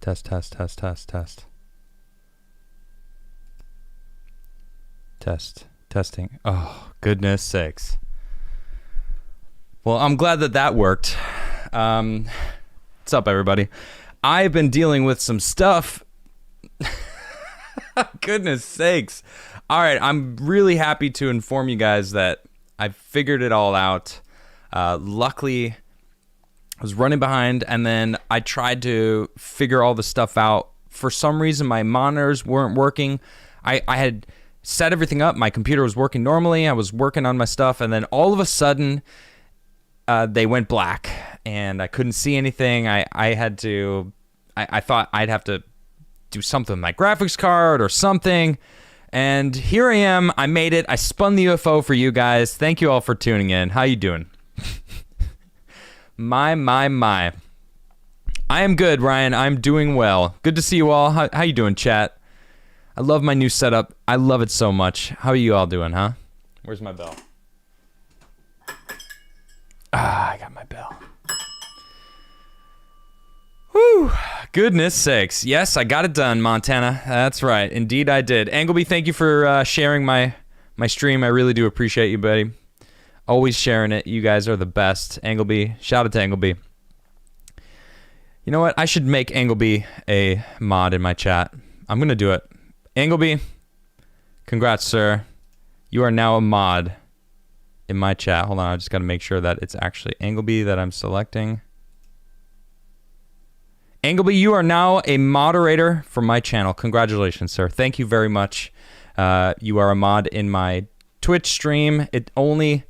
Test, test, test, test, test. Testing. Oh, goodness sakes. Well, I'm glad that worked. What's up, everybody? I've been dealing with some stuff. Goodness sakes. All right, I'm really happy to inform you guys that I figured it all out. Luckily, I was running behind, and then I tried to figure all the stuff out. For some reason, my monitors weren't working. I had set everything up. My computer was working normally. I was working on my stuff, and then all of a sudden, they went black, and I couldn't see anything. I thought I'd have to do something with my graphics card or something. And here I am. I made it. I spun the UFO for you guys. Thank you all for tuning in. How you doing? My. I am good, Ryan. I'm doing well. Good to see you all. How you doing, chat? I love my new setup. I love it so much. How are you all doing, huh? Where's my bell? I got my bell. Whew. Goodness sakes. Yes, I got it done, Montana. That's right. Indeed, I did. Angleby, thank you for sharing my stream. I really do appreciate you, buddy. Always sharing it. You guys are the best. Angleby, shout out to Angleby. You know what? I should make Angleby a mod in my chat. I'm going to do it. Angleby, congrats, sir. You are now a mod in my chat. Hold on, I just got to make sure that it's actually Angleby that I'm selecting. Angleby, you are now a moderator for my channel. Congratulations, sir. Thank you very much. You are a mod in my Twitch stream. It only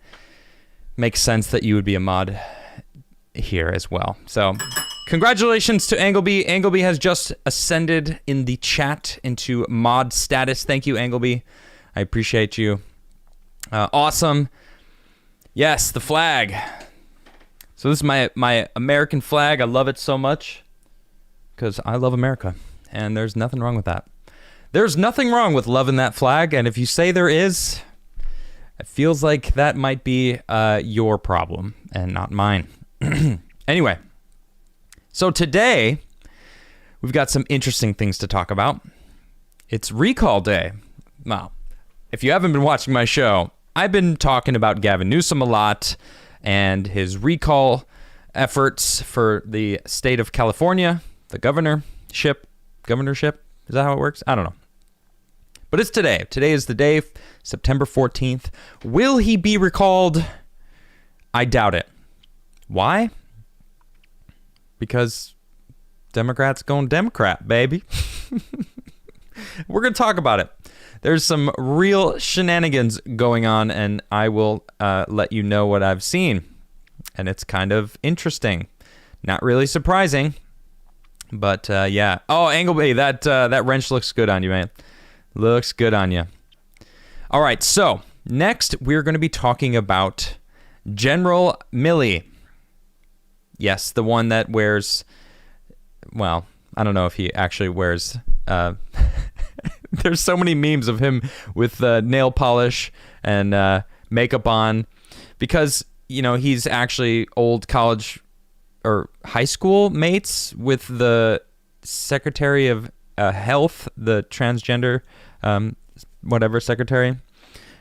makes sense that you would be a mod here as well. So, congratulations to Angleby. Angleby has just ascended in the chat into mod status. Thank you, Angleby. I appreciate you. Awesome. Yes, the flag. So this is my American flag. I love it so much because I love America, and there's nothing wrong with that. There's nothing wrong with loving that flag, and if you say there is, it feels like that might be your problem and not mine. Anyway, so today we've got some interesting things to talk about. It's Recall Day. Now, if you haven't been watching my show, I've been talking about Gavin Newsom a lot and his recall efforts for the state of California, the governorship. Is that how it works? I don't know. But it's today. Today is the day, September 14th. Will he be recalled? I doubt it. Why? Because Democrats going Democrat, baby. We're going to talk about it. There's some real shenanigans going on, and I will let you know what I've seen. And it's kind of interesting. Not really surprising, but yeah. Oh, Angleby, that wrench looks good on you, man. Looks good on you. All right, so next we're going to be talking about General Milley. Yes, the one that wears, well, I don't know if he actually wears, there's so many memes of him with nail polish and makeup on because, you know, he's actually old college or high school mates with the Secretary of Health, the transgender whatever secretary.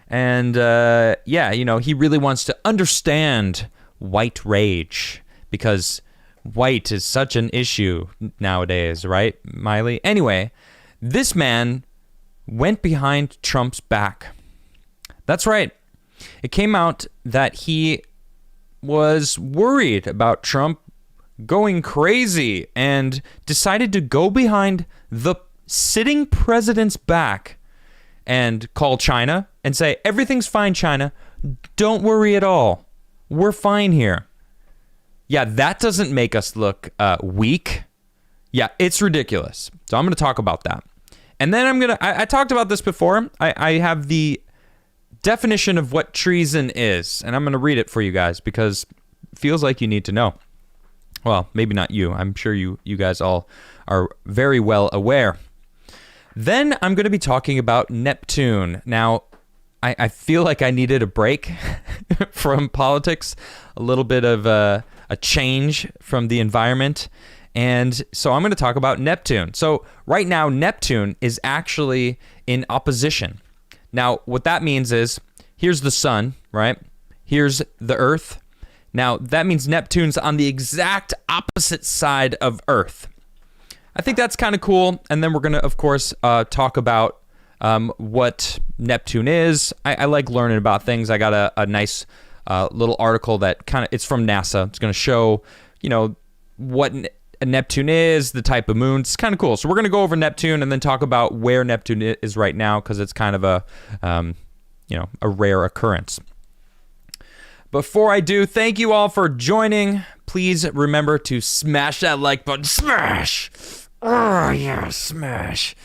And yeah, you know, he really wants to understand white rage because white is such an issue nowadays, right, Miley? Anyway, this man went behind Trump's back. That's right. It came out that he was worried about Trump going crazy and decided to go behind the sitting president's back and call China and say, everything's fine, China. Don't worry at all. We're fine here. Yeah, that doesn't make us look weak. Yeah, it's ridiculous. So I'm going to talk about that. And then I talked about this before. I have the definition of what treason is, and I'm going to read it for you guys because it feels like you need to know. Well, maybe not you. I'm sure you guys all are very well aware. Then I'm going to be talking about Neptune. Now, I feel like I needed a break from politics, a little bit of a change from the environment. And so I'm going to talk about Neptune. So right now, Neptune is actually in opposition. Now, what that means is, here's the sun, right? Here's the Earth. Now, that means Neptune's on the exact opposite side of Earth. I think that's kind of cool. And then we're going to, of course, talk about what Neptune is. I like learning about things. I got a nice little article that it's from NASA. It's going to show, what Neptune is, the type of moon. It's kind of cool. So we're going to go over Neptune and then talk about where Neptune is right now, because it's kind of a rare occurrence. Before I do, thank you all for joining. Please remember to smash that like button. Smash! Oh, yeah, smash.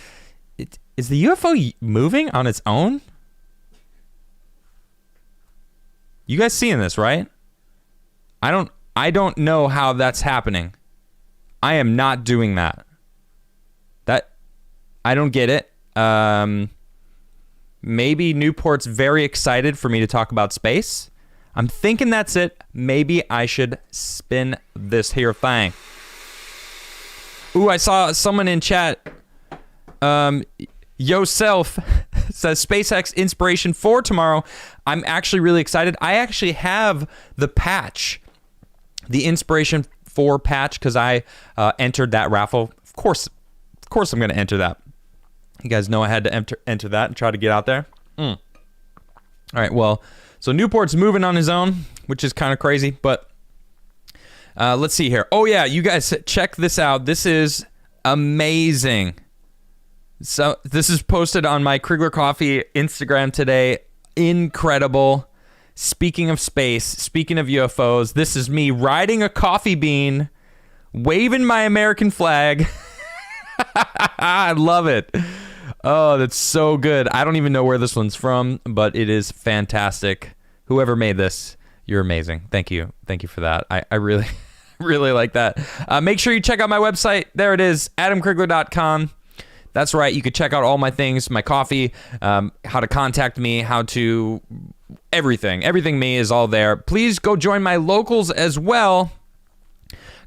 Is the UFO moving on its own? You guys seeing this, right? I don't know how that's happening. I am not doing that. I don't get it. Maybe Newport's very excited for me to talk about space. I'm thinking that's it. Maybe I should spin this here thing. Ooh, I saw someone in chat. Yourself says SpaceX inspiration for tomorrow. I'm actually really excited. I actually have the patch, the inspiration for patch, because I entered that raffle. Of course I'm going to enter that. You guys know I had to enter that and try to get out there. All right, well, so Newport's moving on his own, which is kind of crazy, but let's see here. Oh, yeah, you guys, check this out. This is amazing. So this is posted on my Crigler Coffee Instagram today. Incredible. Speaking of space, speaking of UFOs, this is me riding a coffee bean, waving my American flag. I love it. Oh, that's so good. I don't even know where this one's from, but it is fantastic. Whoever made this, you're amazing. Thank you. Thank you for that. I really, really like that. Make sure you check out my website. There it is, adamcrigler.com. That's right. You could check out all my things, my coffee, how to contact me, how to... Everything me is all there. Please go join my locals as well.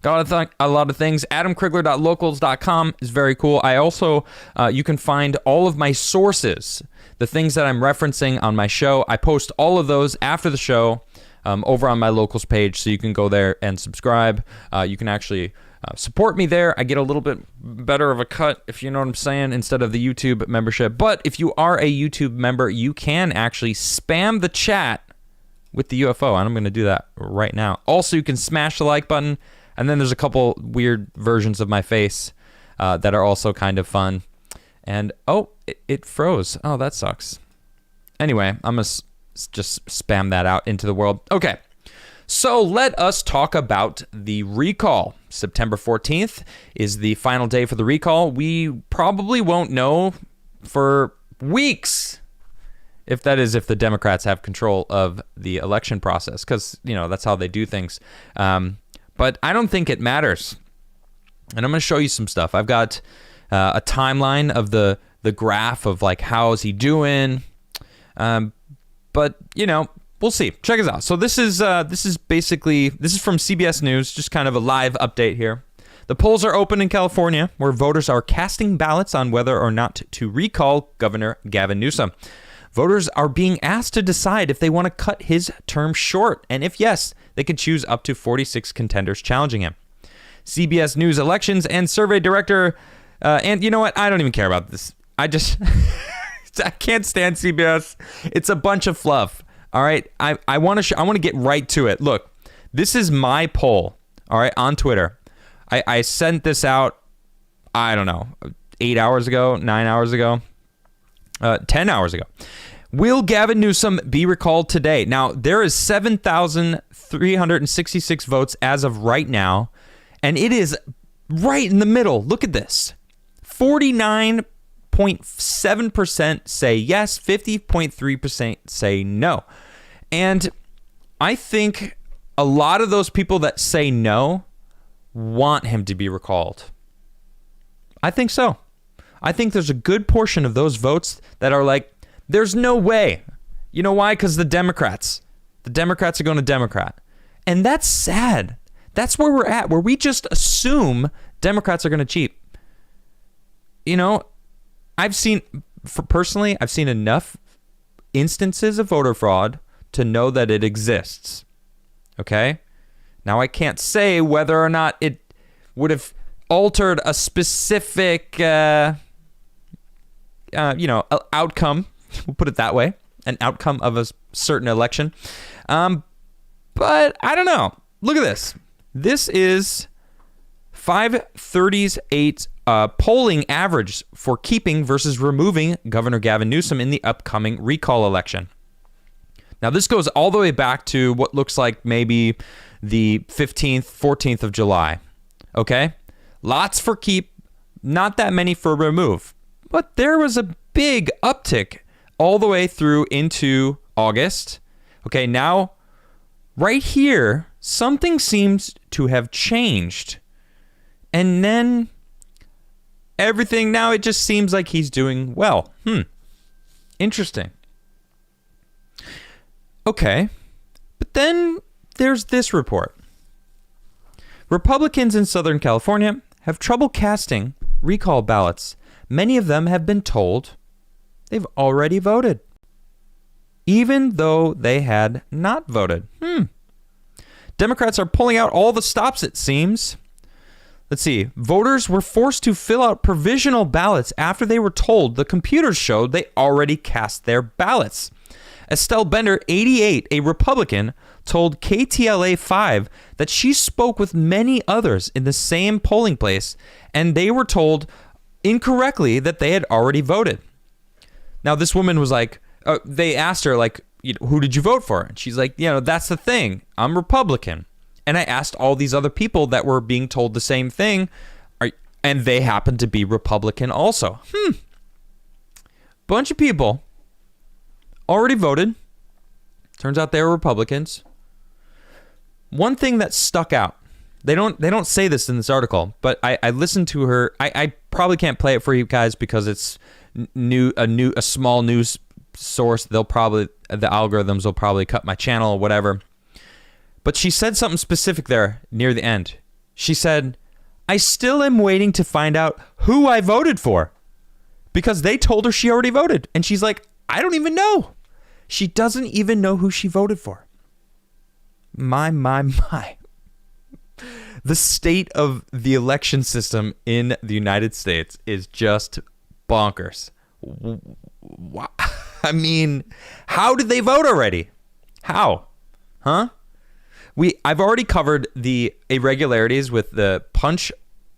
Got a lot of things. AdamCrigler.locals.com is very cool. I also, you can find all of my sources, the things that I'm referencing on my show. I post all of those after the show over on my locals page, so you can go there and subscribe. You can actually support me there. I get a little bit better of a cut, if you know what I'm saying, instead of the YouTube membership. But if you are a YouTube member, you can actually spam the chat with the UFO, and I'm going to do that right now. Also, you can smash the like button, and then there's a couple weird versions of my face that are also kind of fun. And, oh, it froze. Oh, that sucks. Anyway, I'm going to just spam that out into the world. Okay. So let us talk about the recall. September 14th is the final day for the recall. We probably won't know for weeks if the Democrats have control of the election process, because, that's how they do things. But I don't think it matters. And I'm going to show you some stuff. I've got a timeline of the graph of, like, how is he doing? But, we'll see. Check us out. So this is from CBS News, just kind of a live update here. The polls are open in California, where voters are casting ballots on whether or not to recall Governor Gavin Newsom. Voters are being asked to decide if they want to cut his term short, and if yes, they can choose up to 46 contenders challenging him. CBS News elections and survey director, and you know what? I don't even care about this. I can't stand CBS. It's a bunch of fluff. All right, I want to get right to it. Look, this is my poll. All right, on Twitter, I sent this out. I don't know, 8 hours ago, 9 hours ago, 10 hours ago. Will Gavin Newsom be recalled today? Now, there is 7,366 votes as of right now, and it is right in the middle. Look at this. 49.7% say yes, 50.3% say no. And I think a lot of those people that say no want him to be recalled. I think so. I think there's a good portion of those votes that are like, there's no way. You know why? Because the Democrats are going to Democrat. And that's sad. That's where we're at, where we just assume Democrats are going to cheat. You know, I've seen enough instances of voter fraud to know that it exists. Okay? Now, I can't say whether or not it would have altered a specific, outcome. We'll put it that way. An outcome of a certain election. But I don't know. Look at this. This is 538 polling average for keeping versus removing Governor Gavin Newsom in the upcoming recall election. Now, this goes all the way back to what looks like maybe the 15th, 14th of July. Okay? Lots for keep, not that many for remove. But there was a big uptick all the way through into August. Okay, now, right here, something seems to have changed. And then everything, now it just seems like he's doing well. Interesting. Okay, but then there's this report. Republicans in Southern California have trouble casting recall ballots. Many of them have been told they've already voted, even though they had not voted. Democrats are pulling out all the stops, it seems. Let's see. Voters were forced to fill out provisional ballots after they were told the computers showed they already cast their ballots. Estelle Bender, 88, a Republican, told KTLA 5 that she spoke with many others in the same polling place, and they were told incorrectly that they had already voted. Now, this woman was like, they asked her, like, who did you vote for? And she's like, that's the thing. I'm Republican. And I asked all these other people that were being told the same thing, and they happen to be Republican also. Bunch of people already voted. Turns out they were Republicans. One thing that stuck out, they don't say this in this article, but I listened to her. I probably can't play it for you guys because it's a small news source. The algorithms will probably cut my channel or whatever. But she said something specific there near the end. She said, I still am waiting to find out who I voted for, because they told her she already voted. And she's like, I don't even know. She doesn't even know who she voted for. My. The state of the election system in the United States is just bonkers. I mean, how did they vote already? How? Huh? I've already covered the irregularities with the punch,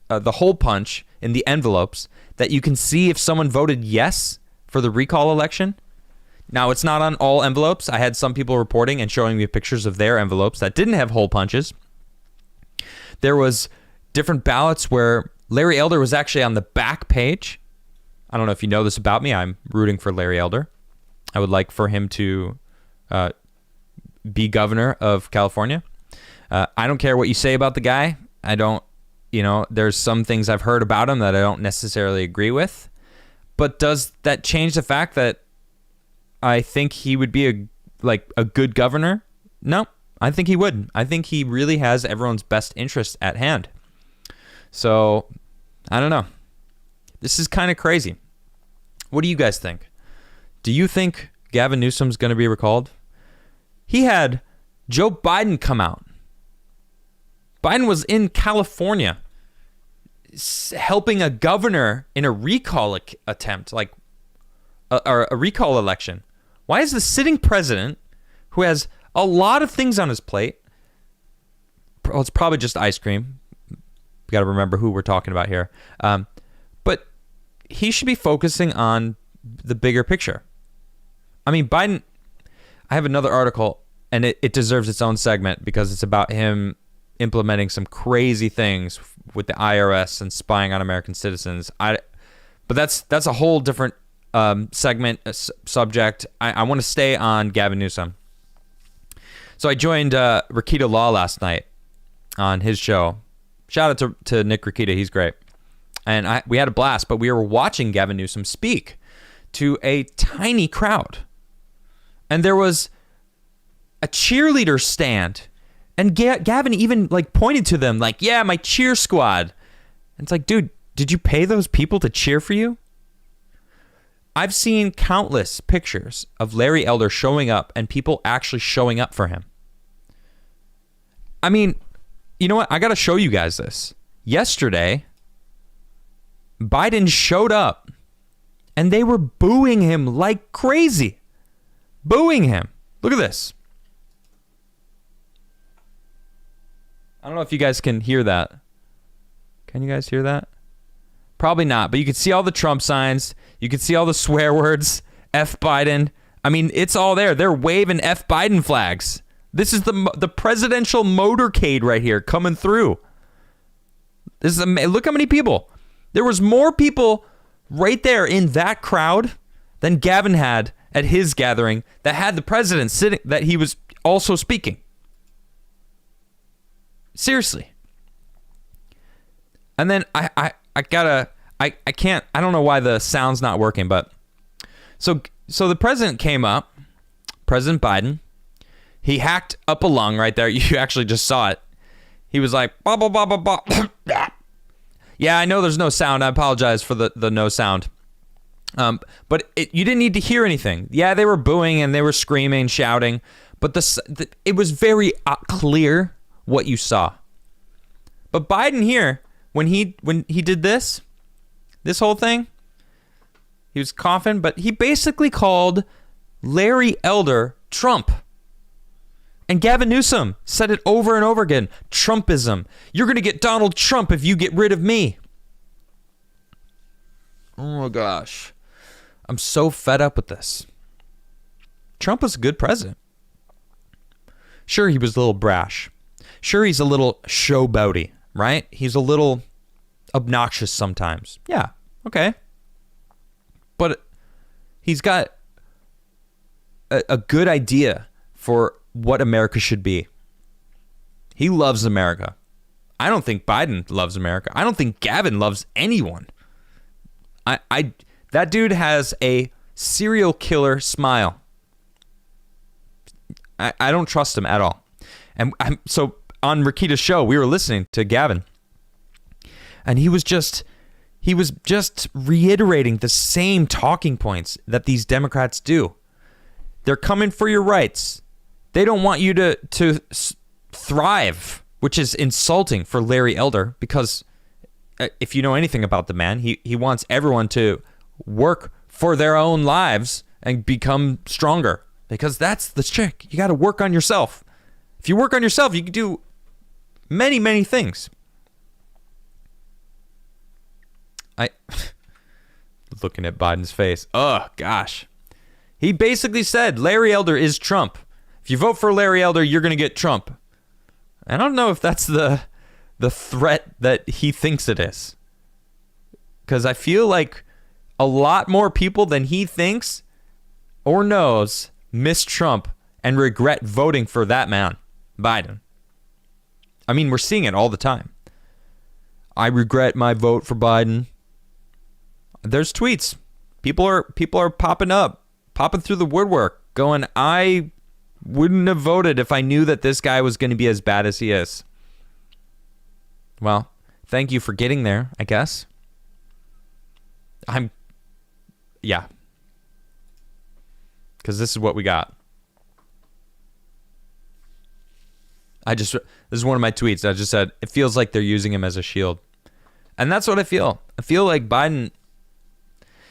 the hole punch in the envelopes that you can see if someone voted yes for the recall election. Now, it's not on all envelopes. I had some people reporting and showing me pictures of their envelopes that didn't have hole punches. There was different ballots where Larry Elder was actually on the back page. I don't know if you know this about me. I'm rooting for Larry Elder. I would like for him to be governor of California. I don't care what you say about the guy. I don't, there's some things I've heard about him that I don't necessarily agree with. But does that change the fact that I think he would be a good governor? No, I think he would. I think he really has everyone's best interest at hand. So, I don't know. This is kind of crazy. What do you guys think? Do you think Gavin Newsom's going to be recalled? He had Joe Biden come out. Biden was in California helping a governor in a recall attempt, or a recall election. Why is the sitting president, who has a lot of things on his plate, well, it's probably just ice cream. We got to remember who we're talking about here. But he should be focusing on the bigger picture. I mean, Biden, I have another article, and it deserves its own segment because it's about him implementing some crazy things with the IRS and spying on American citizens. But that's a whole different segment, subject. I want to stay on Gavin Newsom. So I joined Rakita Law last night on his show. Shout out to Nick Rakita. He's great. And we had a blast, but we were watching Gavin Newsom speak to a tiny crowd. And there was a cheerleader stand And Gavin even like pointed to them like, yeah, my cheer squad. And it's like, dude, did you pay those people to cheer for you? I've seen countless pictures of Larry Elder showing up and people actually showing up for him. I mean, you know what? I got to show you guys this. Yesterday, Biden showed up and they were booing him like crazy. Booing him. Look at this. I don't know if you guys can hear that. Can you guys hear that? Probably not, but you can see all the Trump signs. You can see all the swear words. F Biden. I mean, it's all there. They're waving F Biden flags. This is the presidential motorcade right here coming through. This is look how many people. There was more people right there in that crowd than Gavin had at his gathering that had the president sitting, that he was also speaking. Seriously. And then I can't, I don't know why the sound's not working, but so the president came up, President Biden, he hacked up a lung right there. You actually just saw it. He was like, blah, blah, blah, blah, blah. Yeah, I know there's no sound. I apologize for the no sound. But you didn't need to hear anything. Yeah, they were booing and they were screaming, shouting, but it was very clear what you saw. But Biden here, when he did this whole thing, he was coughing, but he basically called Larry Elder Trump. And Gavin Newsom said it over and over again. Trumpism. You're going to get Donald Trump if you get rid of me. Oh my gosh. I'm so fed up with this. Trump was a good president. Sure, he was a little brash. Sure, he's a little showboaty, right? He's a little obnoxious sometimes. Yeah, okay. But he's got a good idea for what America should be. He loves America. I don't think Biden loves America. I don't think Gavin loves anyone. That dude has a serial killer smile. I don't trust him at all. And so on Rakita's show, we were listening to Gavin, and he was just reiterating the same talking points that these Democrats do. They're coming for your rights. They don't want you to thrive, which is insulting for Larry Elder, because if you know anything about the man, he wants everyone to work for their own lives and become stronger, because that's the trick. You got to work on yourself. If you work on yourself, you can do many, many things. Looking at Biden's face. Oh, gosh. He basically said Larry Elder is Trump. If you vote for Larry Elder, you're going to get Trump. I don't know if that's the threat that he thinks it is. Because I feel like a lot more people than he thinks or knows miss Trump and regret voting for that man, Biden. I mean, we're seeing it all the time. I regret my vote for Biden. There's tweets. People are popping through the woodwork, going, I wouldn't have voted if I knew that this guy was going to be as bad as he is. Well, thank you for getting there, I guess. Yeah. Because this is what we got. This is one of my tweets. I just said, it feels like they're using him as a shield. And that's what I feel. I feel like Biden,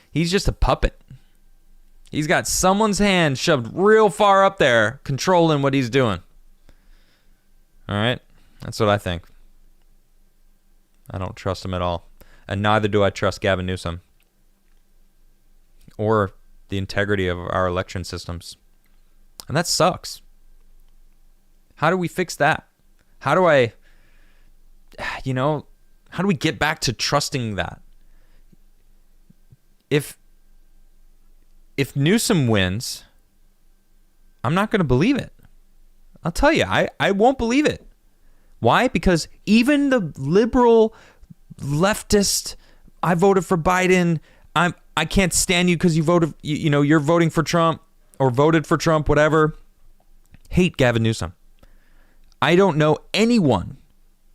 he's just a puppet. He's got someone's hand shoved real far up there, controlling what he's doing. All right? That's what I think. I don't trust him at all. And neither do I trust Gavin Newsom. Or the integrity of our election systems. And that sucks. How do we fix that? How do we get back to trusting that? If Newsom wins, I'm not going to believe it. I'll tell you, I won't believe it. Why? Because even the liberal leftist, I voted for Biden, I can't stand you because you voted, you're voting for Trump or voted for Trump, whatever, hate Gavin Newsom. I don't know anyone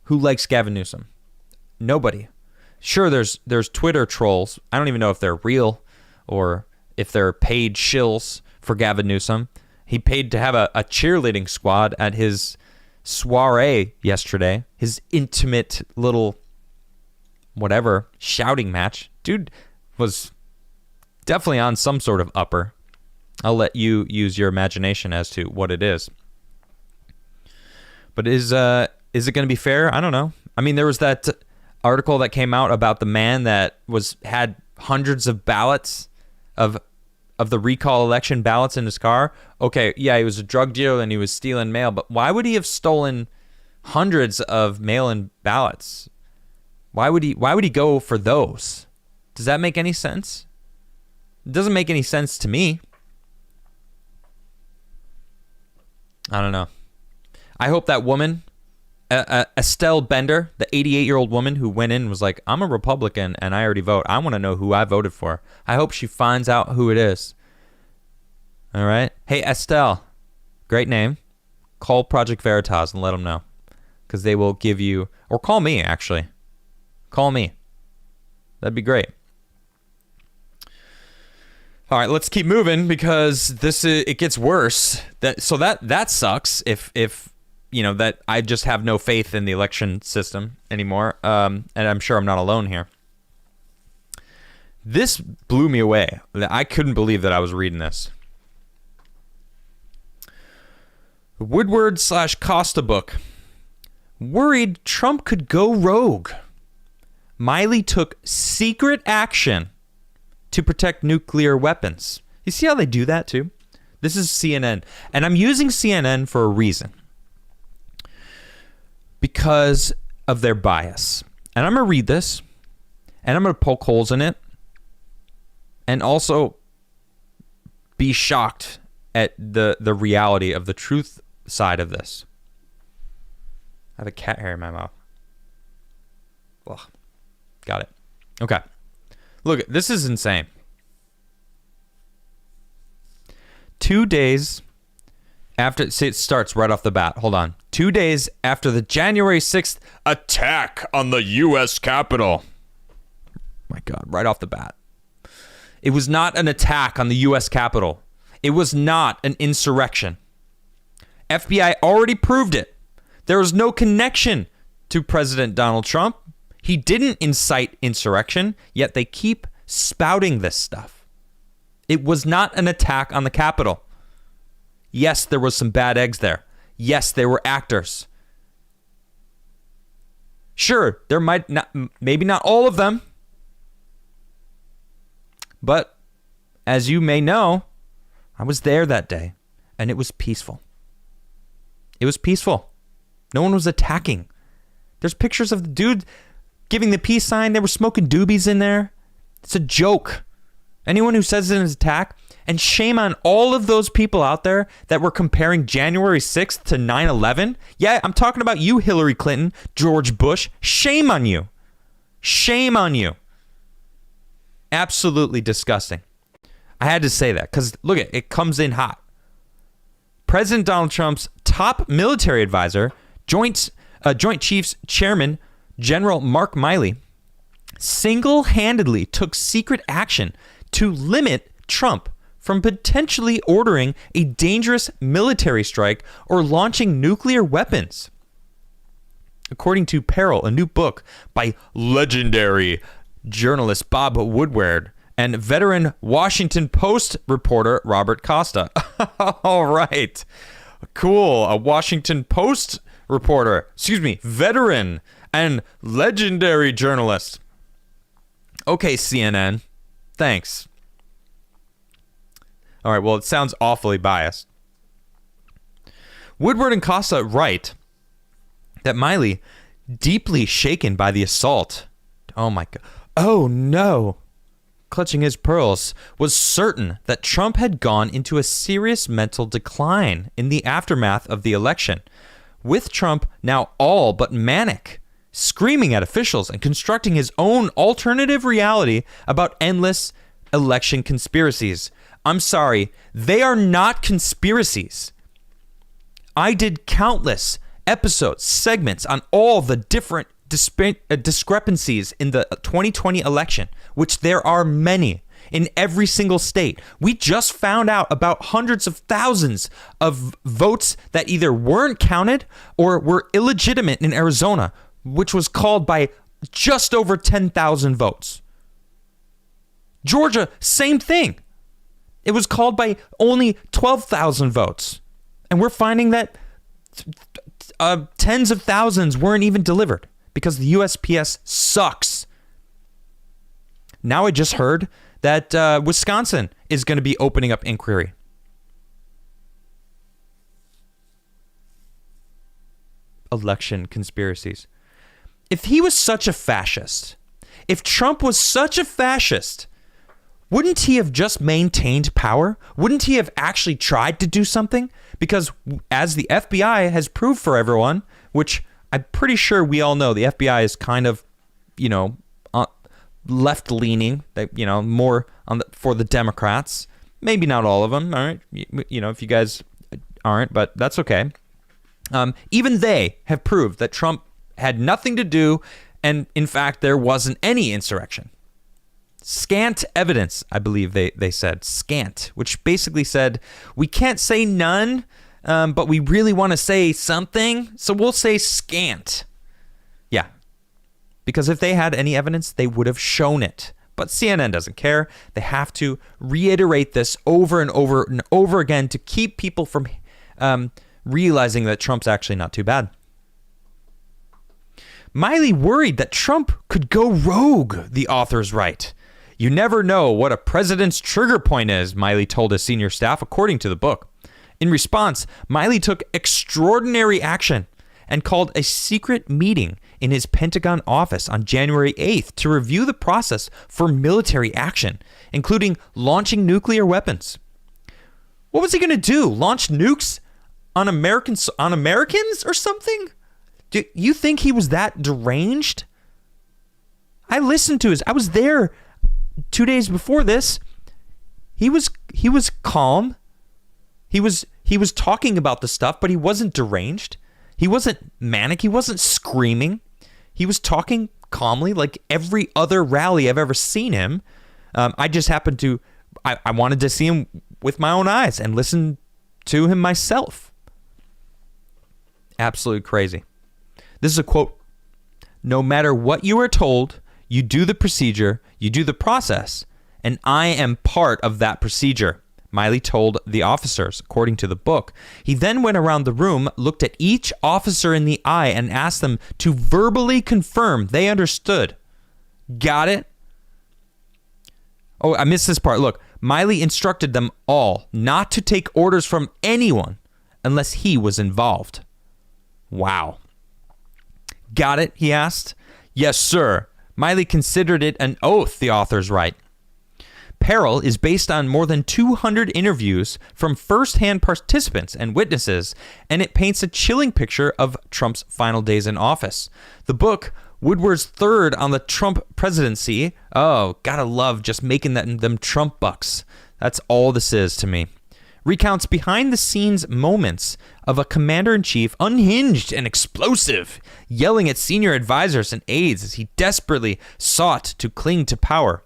who likes Gavin Newsom. Nobody. Sure, there's Twitter trolls. I don't even know if they're real or if they're paid shills for Gavin Newsom. He paid to have a cheerleading squad at his soiree yesterday. His intimate little whatever shouting match. Dude was definitely on some sort of upper. I'll let you use your imagination as to what it is. But is it going to be fair? I don't know. I mean, there was that article that came out about the man that had hundreds of ballots of the recall election ballots in his car. Okay, yeah, he was a drug dealer and he was stealing mail, but why would he have stolen hundreds of mail-in ballots? Why would he go for those? Does that make any sense? It doesn't make any sense to me. I don't know. I hope that woman, Estelle Bender, the 88-year-old woman who went in and was like, I'm a Republican and I already vote. I want to know who I voted for. I hope she finds out who it is. All right? Hey, Estelle, great name. Call Project Veritas and let them know. Because they will give you, or call me, actually. Call me. That'd be great. All right, let's keep moving because it gets worse. That sucks if you know, that I just have no faith in the election system anymore. And I'm sure I'm not alone here. This blew me away. I couldn't believe that I was reading this. Woodward/Costa book. Worried Trump could go rogue. Milley took secret action to protect nuclear weapons. You see how they do that too? This is CNN. And I'm using CNN for a reason. Because of their bias. And I'm going to read this. And I'm going to poke holes in it. And also be shocked at the reality of the truth side of this. I have a cat hair in my mouth. Ugh. Got it. Okay. Look, this is insane. 2 days after, see, it starts right off the bat. Hold on. 2 days after the January 6th attack on the U.S. Capitol. My God, right off the bat. It was not an attack on the U.S. Capitol. It was not an insurrection. FBI already proved it. There was no connection to President Donald Trump. He didn't incite insurrection, yet they keep spouting this stuff. It was not an attack on the Capitol. Yes, there was some bad eggs there. Yes, they were actors. Sure, there might not, maybe not all of them. But as you may know, I was there that day, and it was peaceful. It was peaceful. No one was attacking. There's pictures of the dude giving the peace sign. They were smoking doobies in there. It's a joke. Anyone who says it's an attack, and shame on all of those people out there that were comparing January 6th to 9/11. Yeah, I'm talking about you, Hillary Clinton, George Bush. Shame on you. Shame on you. Absolutely disgusting. I had to say that because look, it comes in hot. President Donald Trump's top military advisor, Joint Chiefs Chairman General Mark Milley, single-handedly took secret action to limit Trump from potentially ordering a dangerous military strike or launching nuclear weapons. According to Peril, a new book by legendary journalist Bob Woodward and veteran Washington Post reporter Robert Costa. All right. Cool. A Washington Post reporter, veteran and legendary journalist. Okay, CNN. Thanks. All right, well, it sounds awfully biased. Woodward and Costa write that Milley, deeply shaken by the assault, oh my God, oh no, clutching his pearls, was certain that Trump had gone into a serious mental decline in the aftermath of the election, with Trump now all but manic, screaming at officials and constructing his own alternative reality about endless election conspiracies. I'm sorry, they are not conspiracies. I did countless episodes, segments on all the different discrepancies in the 2020 election, which there are many in every single state. We just found out about hundreds of thousands of votes that either weren't counted or were illegitimate in Arizona, which was called by just over 10,000 votes. Georgia, same thing. It was called by only 12,000 votes. And we're finding that tens of thousands weren't even delivered because the USPS sucks. Now I just heard that Wisconsin is going to be opening up inquiry. Election conspiracies. If he was such a fascist, if Trump was such a fascist, wouldn't he have just maintained power? Wouldn't he have actually tried to do something? Because as the FBI has proved for everyone, which I'm pretty sure we all know, the FBI is kind of, left-leaning, more for the Democrats. Maybe not all of them, all right? If you guys aren't, but that's okay. Even they have proved that Trump had nothing to do, and in fact, there wasn't any insurrection. Scant evidence, I believe they said. Scant, which basically said, we can't say none, but we really want to say something, so we'll say scant. Yeah. Because if they had any evidence, they would have shown it. But CNN doesn't care. They have to reiterate this over and over and over again to keep people from realizing that Trump's actually not too bad. Milley worried that Trump could go rogue, the authors write. You never know what a president's trigger point is, Milley told his senior staff, according to the book. In response, Milley took extraordinary action and called a secret meeting in his Pentagon office on January 8th to review the process for military action, including launching nuclear weapons. What was he going to do? Launch nukes on Americans or something? Do you think he was that deranged? I listened to I was there 2 days before this. He was calm. He was talking about the stuff, but he wasn't deranged. He wasn't manic. He wasn't screaming. He was talking calmly, like every other rally I've ever seen him. I just happened to, I wanted to see him with my own eyes and listen to him myself. Absolutely crazy. This is a quote. No matter what you are told, you do the procedure, you do the process, and I am part of that procedure, Milley told the officers, according to the book. He then went around the room, looked at each officer in the eye, and asked them to verbally confirm they understood. Got it? Oh, I missed this part. Look, Milley instructed them all not to take orders from anyone unless he was involved. Wow. Got it? He asked. Yes, sir. Milley considered it an oath, the authors write. Peril is based on more than 200 interviews from first-hand participants and witnesses, and it paints a chilling picture of Trump's final days in office. The book, Woodward's third on the Trump presidency, oh, gotta love just making them Trump bucks. That's all this is to me. Recounts behind-the-scenes moments of a commander-in-chief unhinged and explosive, yelling at senior advisors and aides as he desperately sought to cling to power.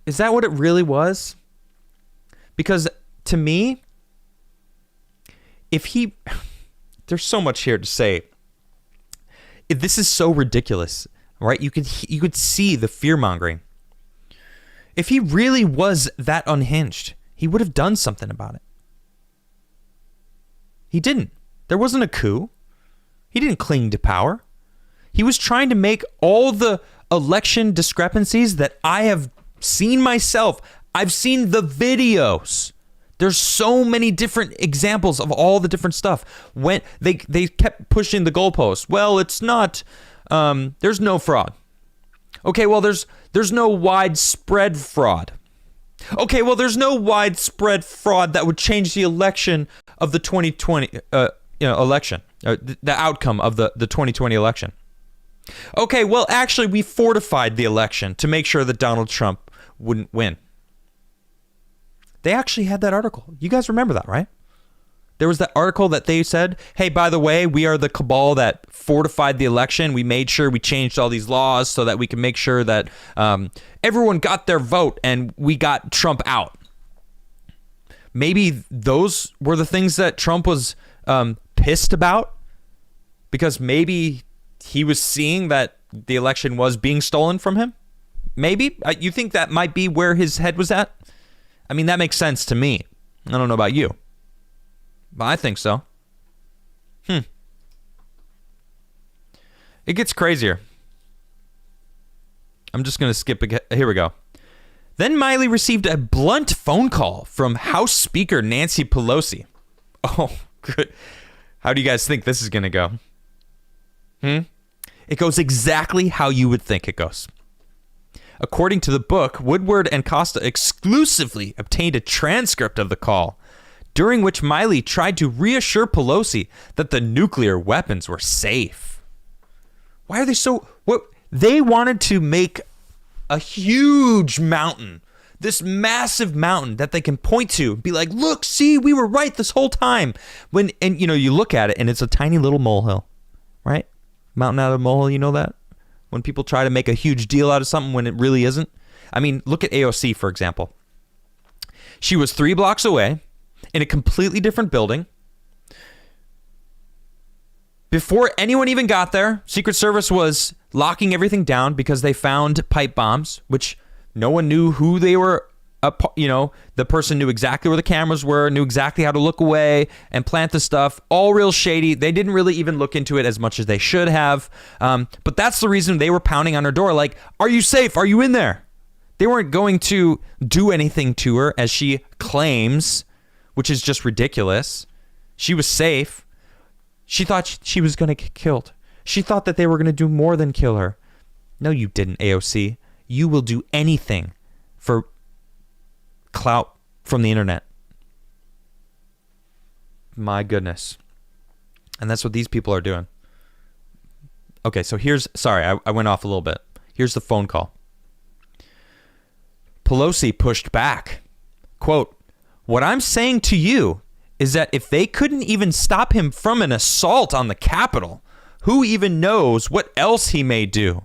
Is that what it really was? Because to me, there's so much here to say. This is so ridiculous, right? You could see the fear-mongering. If he really was that unhinged, he would have done something about it. He didn't. There wasn't a coup. He didn't cling to power. He was trying to make all the election discrepancies that I have seen myself. I've seen the videos. There's so many different examples of all the different stuff. When they kept pushing the goalpost. Well, it's not. There's no fraud. Okay, well, there's no widespread fraud. Okay, well, there's no widespread fraud that would change the election of the 2020 election, the outcome of the 2020 election. Okay, well, actually, we fortified the election to make sure that Donald Trump wouldn't win. They actually had that article. You guys remember that, right? There was that article that they said, hey, by the way, we are the cabal that fortified the election. We made sure we changed all these laws so that we can make sure that everyone got their vote and we got Trump out. Maybe those were the things that Trump was pissed about, because maybe he was seeing that the election was being stolen from him. Maybe. You think that might be where his head was at? I mean, that makes sense to me. I don't know about you, but I think so. It gets crazier. I'm just going to skip again. Here we go. Then Milley received a blunt phone call from House Speaker Nancy Pelosi. Oh, good. How do you guys think this is going to go? It goes exactly how you would think it goes. According to the book, Woodward and Costa exclusively obtained a transcript of the call, during which Milley tried to reassure Pelosi that the nuclear weapons were safe. Why are they so... What? They wanted to make a huge mountain, this massive mountain that they can point to, be like, look, see, we were right this whole time. And you look at it and it's a tiny little molehill, right? Mountain out of a molehill, you know that? When people try to make a huge deal out of something when it really isn't. I mean, look at AOC, for example. She was 3 blocks away in a completely different building. Before anyone even got there, Secret Service was locking everything down because they found pipe bombs, which no one knew who they were. The person knew exactly where the cameras were, knew exactly how to look away and plant the stuff. All real shady. They didn't really even look into it as much as they should have. But that's the reason they were pounding on her door like, are you safe? Are you in there? They weren't going to do anything to her, as she claims, which is just ridiculous. She was safe. She thought she was going to get killed. She thought that they were going to do more than kill her. No, you didn't, AOC. You will do anything for clout from the internet. My goodness. And that's what these people are doing. Okay, so sorry, I went off a little bit. Here's the phone call. Pelosi pushed back. Quote, what I'm saying to you is that if they couldn't even stop him from an assault on the Capitol, who even knows what else he may do?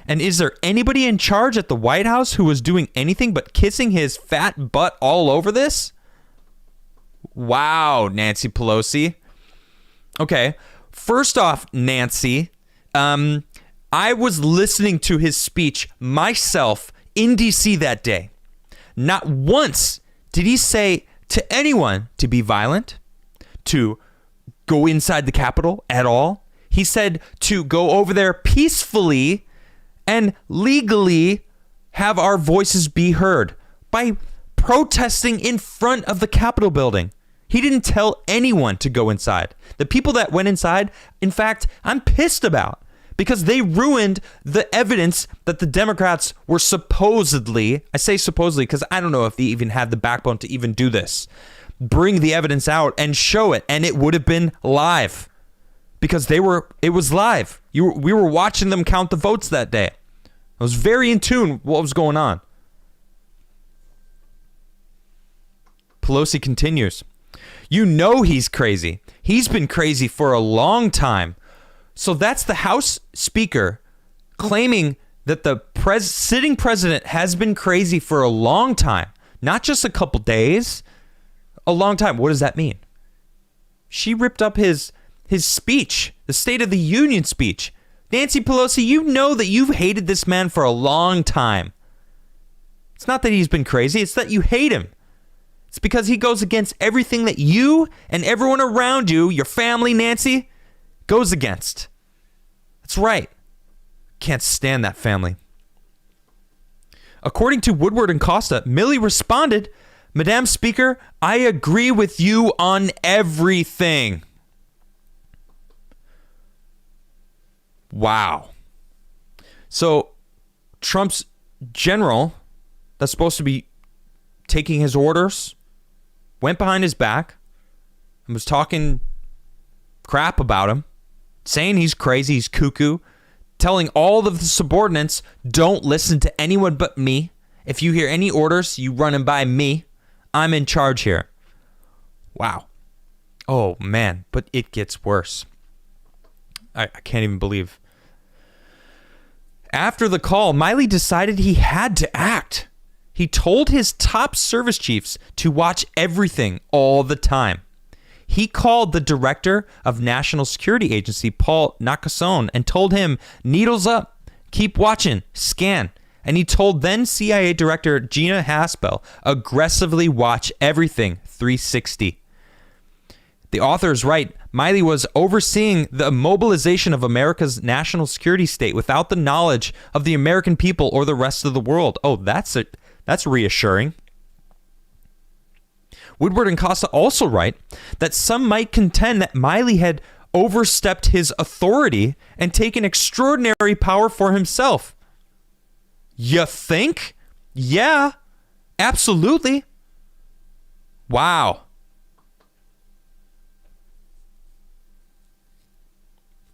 And is there anybody in charge at the White House who was doing anything but kissing his fat butt all over this? Wow, Nancy Pelosi. Okay, first off, Nancy, I was listening to his speech myself in D.C. that day. Not once did he say to anyone to be violent, to go inside the Capitol at all. He said to go over there peacefully and legally have our voices be heard by protesting in front of the Capitol building. He didn't tell anyone to go inside. The people that went inside, in fact, I'm pissed about, because they ruined the evidence that the Democrats were supposedly, I say supposedly because I don't know if they even had the backbone to even do this, bring the evidence out and show it, and it would have been live. Because it was live. We were watching them count the votes that day. I was very in tune with what was going on. Pelosi continues. You know he's crazy. He's been crazy for a long time. So that's the House Speaker claiming that the sitting president has been crazy for a long time. Not just a couple days. A long time. What does that mean? She ripped up his speech, the State of the Union speech. Nancy Pelosi, you know that you've hated this man for a long time. It's not that he's been crazy, it's that you hate him. It's because he goes against everything that you and everyone around you, your family, Nancy, goes against. That's right. Can't stand that family. According to Woodward and Costa, Milley responded, Madam Speaker, I agree with you on everything. Wow. So Trump's general that's supposed to be taking his orders went behind his back and was talking crap about him, saying he's crazy, he's cuckoo, telling all of the subordinates, don't listen to anyone but me. If you hear any orders, you run them by me. I'm in charge here. Wow. Oh, man, but it gets worse. I can't even believe. After the call, Milley decided he had to act. He told his top service chiefs to watch everything all the time. He called the director of National Security Agency, Paul Nakasone, and told him, needles up, keep watching, scan. And he told then CIA Director Gina Haspel, aggressively watch everything 360. The author is right. Milley was overseeing the mobilization of America's national security state without the knowledge of the American people or the rest of the world. Oh, that's reassuring. Woodward and Costa also write that some might contend that Milley had overstepped his authority and taken extraordinary power for himself. You think? Yeah, absolutely. Wow.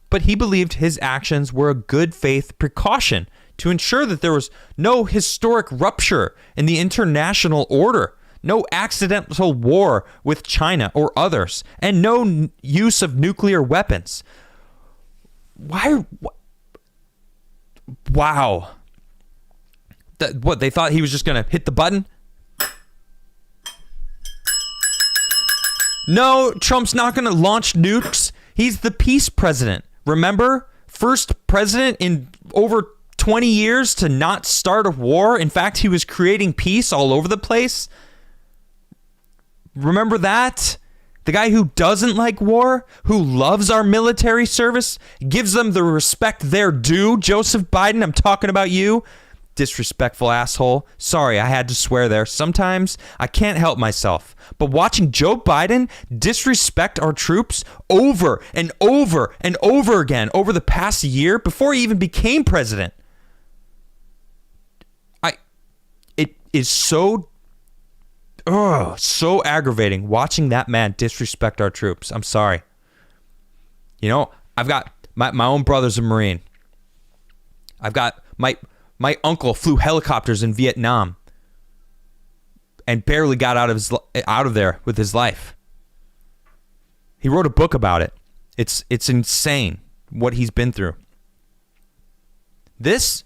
But he believed his actions were a good faith precaution to ensure that there was no historic rupture in the international order, no accidental war with China or others, and no use of nuclear weapons. Why? Wow. What, they thought he was just going to hit the button? No, Trump's not going to launch nukes. He's the peace president. Remember? First president in over 20 years to not start a war. In fact, he was creating peace all over the place. Remember that? The guy who doesn't like war, who loves our military service, gives them the respect they're due. Joseph Biden, I'm talking about you. Disrespectful asshole. Sorry, I had to swear there. Sometimes I can't help myself. But watching Joe Biden disrespect our troops over and over and over again over the past year before he even became president, it is so aggravating watching that man disrespect our troops. I'm sorry. You know, I've got my own brother's a Marine. I've got my uncle flew helicopters in Vietnam and barely got out of there with his life. He wrote a book about it. It's insane what he's been through. This,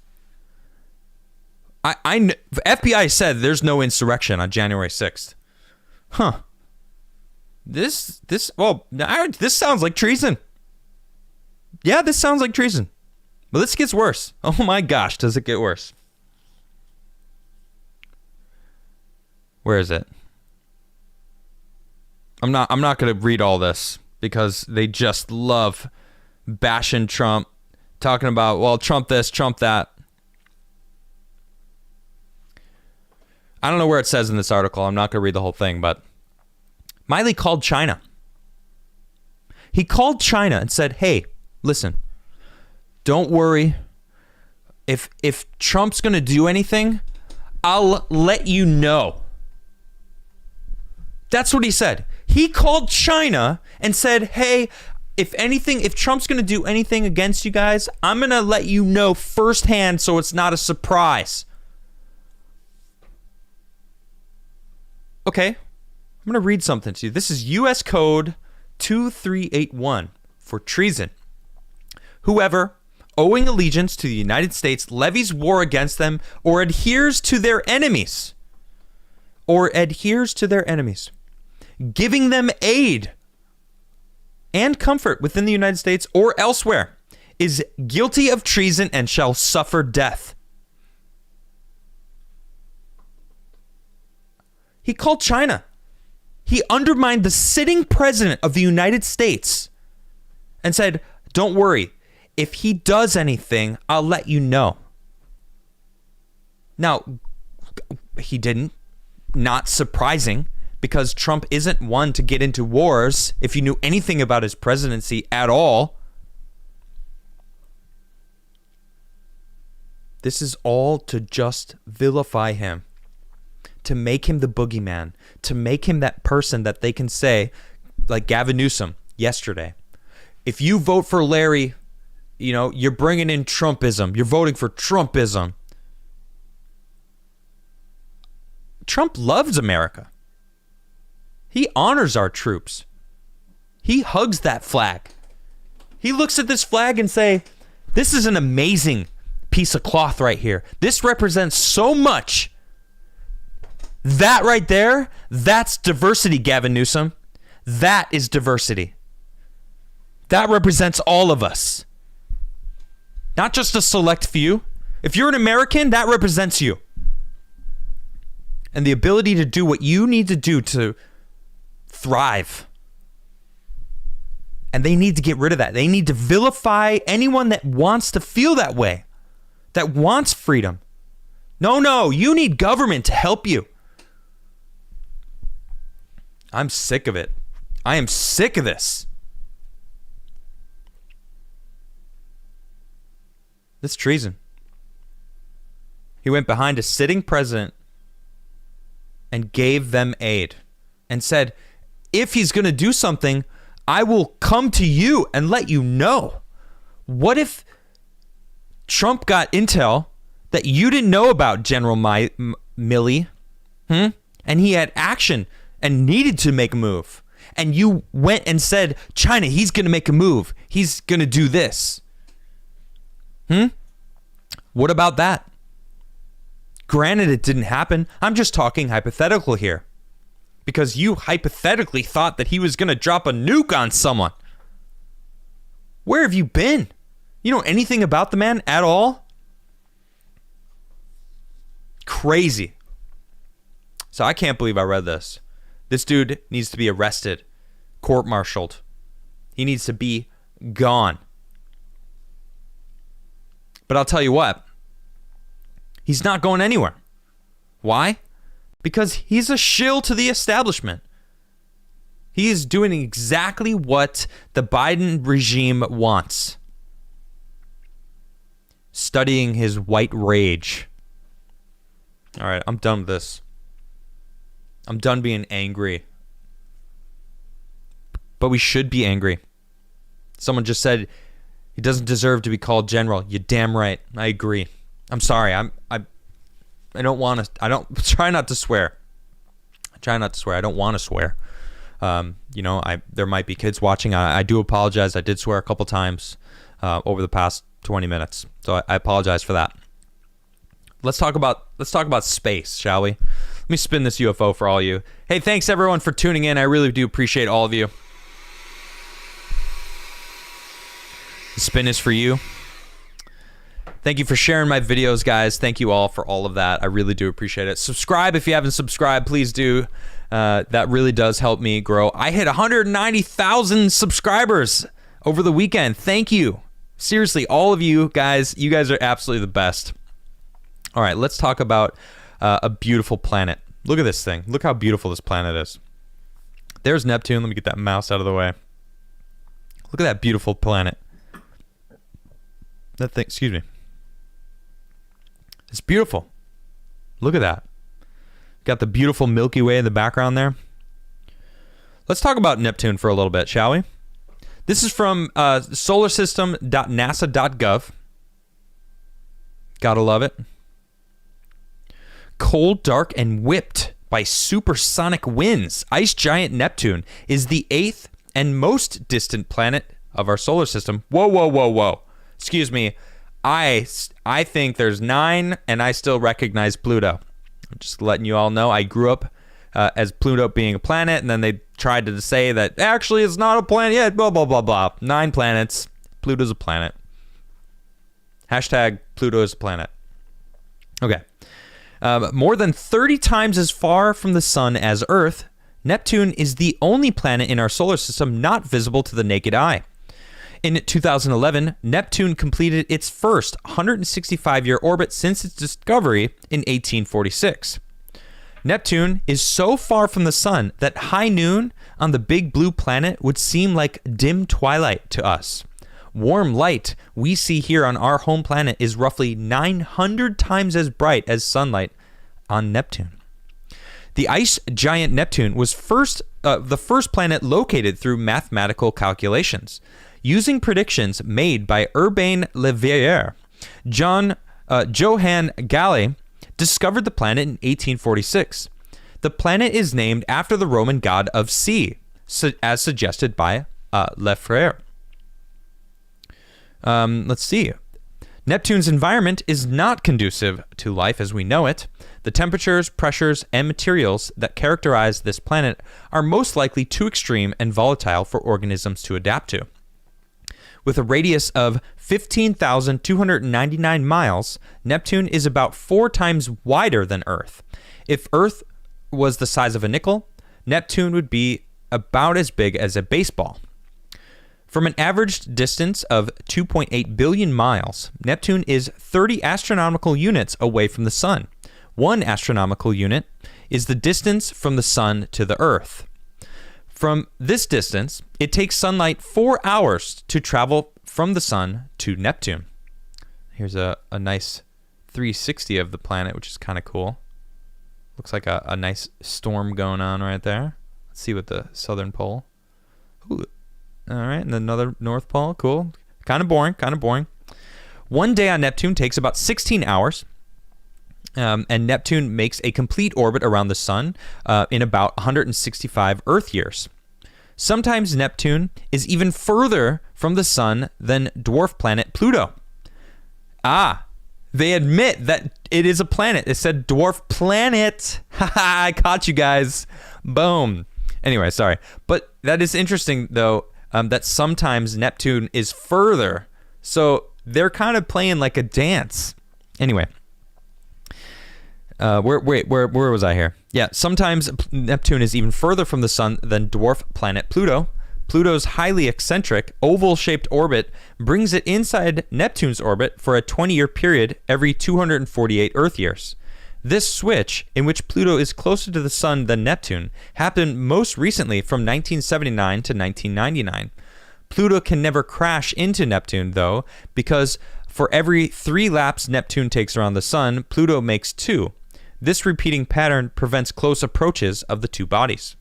FBI said there's no insurrection on January 6th. Huh. This sounds like treason. Yeah, this sounds like treason. But this gets worse. Oh my gosh, does it get worse? Where is it? I'm not going to read all this because they just love bashing Trump, talking about, well, Trump this, Trump that. I don't know where it says in this article. I'm not going to read the whole thing, but Milley called China. He called China and said, hey, listen, don't worry. If Trump's going to do anything, I'll let you know. That's what he said. He called China and said, hey, if Trump's going to do anything against you guys, I'm going to let you know firsthand so it's not a surprise. Okay, I'm going to read something to you. This is U.S. Code 2381 for treason. Whoever, owing allegiance to the United States, levies war against them or adheres to their enemies, giving them aid and comfort within the United States or elsewhere, is guilty of treason and shall suffer death. He called China. He undermined the sitting president of the United States and said, don't worry. If he does anything, I'll let you know. Now, he didn't. Not surprising, because Trump isn't one to get into wars if you knew anything about his presidency at all. This is all to just vilify him, to make him the boogeyman, to make him that person that they can say, like Gavin Newsom yesterday, if you vote for Larry, you know, you're bringing in Trumpism. You're voting for Trumpism. Trump loves America. He honors our troops. He hugs that flag. He looks at this flag and say, this is an amazing piece of cloth right here. This represents so much. That right there, that's diversity, Gavin Newsom. That is diversity. That represents all of us. Not just a select few. If you're an American, that represents you. And the ability to do what you need to do to thrive. And they need to get rid of that. They need to vilify anyone that wants to feel that way, that wants freedom. No, you need government to help you. I'm sick of it. I am sick of this. This treason. He went behind a sitting president and gave them aid and said, if he's going to do something, I will come to you and let you know. What if Trump got intel that you didn't know about, General Milley? And he had action and needed to make a move. And you went and said, China, he's going to make a move. He's going to do this. What about that? Granted, it didn't happen. I'm just talking hypothetical here. Because you hypothetically thought that he was going to drop a nuke on someone. Where have you been? You know anything about the man at all? Crazy. So I can't believe I read this. This dude needs to be arrested, court-martialed. He needs to be gone. But I'll tell you what. He's not going anywhere. Why? Because he's a shill to the establishment. He is doing exactly what the Biden regime wants. Studying his white rage. All right, I'm done with this. I'm done being angry. But we should be angry. Someone just said he doesn't deserve to be called general. You're damn right. I agree. I'm sorry. I don't want to. I don't try not to swear. I try not to swear. I don't want to swear. There might be kids watching. I do apologize. I did swear a couple times over the past 20 minutes, so I apologize for that. Let's talk about space, shall we? Let me spin this UFO for all you. Hey, thanks everyone for tuning in. I really do appreciate all of you. The spin is for you. Thank you for sharing my videos, guys. Thank you all for all of that. I really do appreciate it. Subscribe if you haven't subscribed. Please do. That really does help me grow. I hit 190,000 subscribers over the weekend. Thank you. Seriously, all of you guys. You guys are absolutely the best. All right, let's talk about a beautiful planet. Look at this thing. Look how beautiful this planet is. There's Neptune. Let me get that mouse out of the way. Look at that beautiful planet. That thing, excuse me. It's beautiful. Look at that. Got the beautiful Milky Way in the background there. Let's talk about Neptune for a little bit, shall we? This is from solarsystem.nasa.gov. Gotta love it. Cold, dark, and whipped by supersonic winds, ice giant Neptune is the 8th and most distant planet of our solar system. Whoa. Excuse me. I think there's 9, and I still recognize Pluto. I'm just letting you all know I grew up as Pluto being a planet, and then they tried to say that actually it's not a planet yet, blah, blah, blah, blah. 9 planets. Pluto's a planet. Hashtag Pluto is a planet. Okay. More than 30 times as far from the sun as Earth, Neptune is the only planet in our solar system not visible to the naked eye. In 2011, Neptune completed its first 165-year orbit since its discovery in 1846. Neptune is so far from the sun that high noon on the big blue planet would seem like dim twilight to us. Warm light we see here on our home planet is roughly 900 times as bright as sunlight on Neptune. The ice giant Neptune was the first planet located through mathematical calculations. Using predictions made by Urbain Le Verrier, Johann Galle discovered the planet in 1846. The planet is named after the Roman god of sea, as suggested by Le Frère. Let's see. Neptune's environment is not conducive to life as we know it. The temperatures, pressures, and materials that characterize this planet are most likely too extreme and volatile for organisms to adapt to. With a radius of 15,299 miles, Neptune is about 4 times wider than Earth. If Earth was the size of a nickel, Neptune would be about as big as a baseball. From an average distance of 2.8 billion miles, Neptune is 30 astronomical units away from the Sun. 1 astronomical unit is the distance from the Sun to the Earth. From this distance, it takes sunlight 4 hours to travel from the Sun to Neptune. Here's a nice 360 of the planet, which is kind of cool. Looks like a nice storm going on right there. Let's see what the southern pole. Ooh. All right, and another North Pole. Cool. Kind of boring. One day on Neptune takes about 16 hours, and Neptune makes a complete orbit around the Sun in about 165 Earth years. Sometimes Neptune is even further from the Sun than dwarf planet Pluto. They admit that it is a planet. It said dwarf planet. Haha, I caught you guys. Boom. Anyway, sorry. But that is interesting, though. That sometimes Neptune is further. So they're kind of playing like a dance. Anyway. Where was I here? Yeah, sometimes Neptune is even further from the Sun than dwarf planet Pluto. Pluto's highly eccentric, oval-shaped orbit brings it inside Neptune's orbit for a 20-year period every 248 Earth years. This switch, in which Pluto is closer to the Sun than Neptune, happened most recently from 1979 to 1999. Pluto can never crash into Neptune, though, because for every 3 laps Neptune takes around the Sun, Pluto makes 2. This repeating pattern prevents close approaches of the two bodies.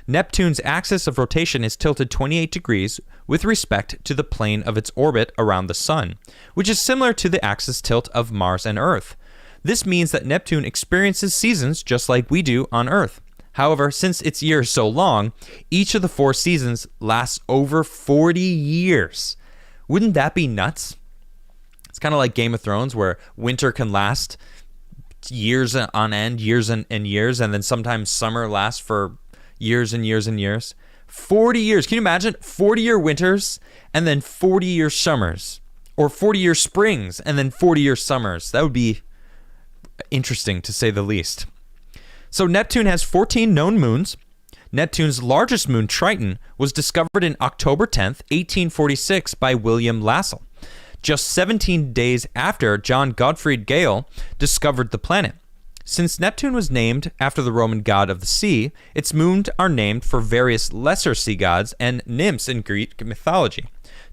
Neptune's axis of rotation is tilted 28 degrees with respect to the plane of its orbit around the Sun, which is similar to the axis tilt of Mars and Earth. This means that Neptune experiences seasons just like we do on Earth. However, since its year is so long, each of the 4 seasons lasts over 40 years. Wouldn't that be nuts? It's kind of like Game of Thrones, where winter can last years on end, years and years, and then sometimes summer lasts for years and years and years. 40 years. Can you imagine? 40-year winters and then 40-year summers. Or 40-year springs and then 40-year summers. That would be interesting, to say the least. So Neptune has 14 known moons. Neptune's largest moon, Triton, was discovered in October 10th, 1846 by William Lassell, just 17 days after John Gottfried Gale discovered the planet. Since Neptune was named after the Roman god of the sea, its moons are named for various lesser sea gods and nymphs in Greek mythology.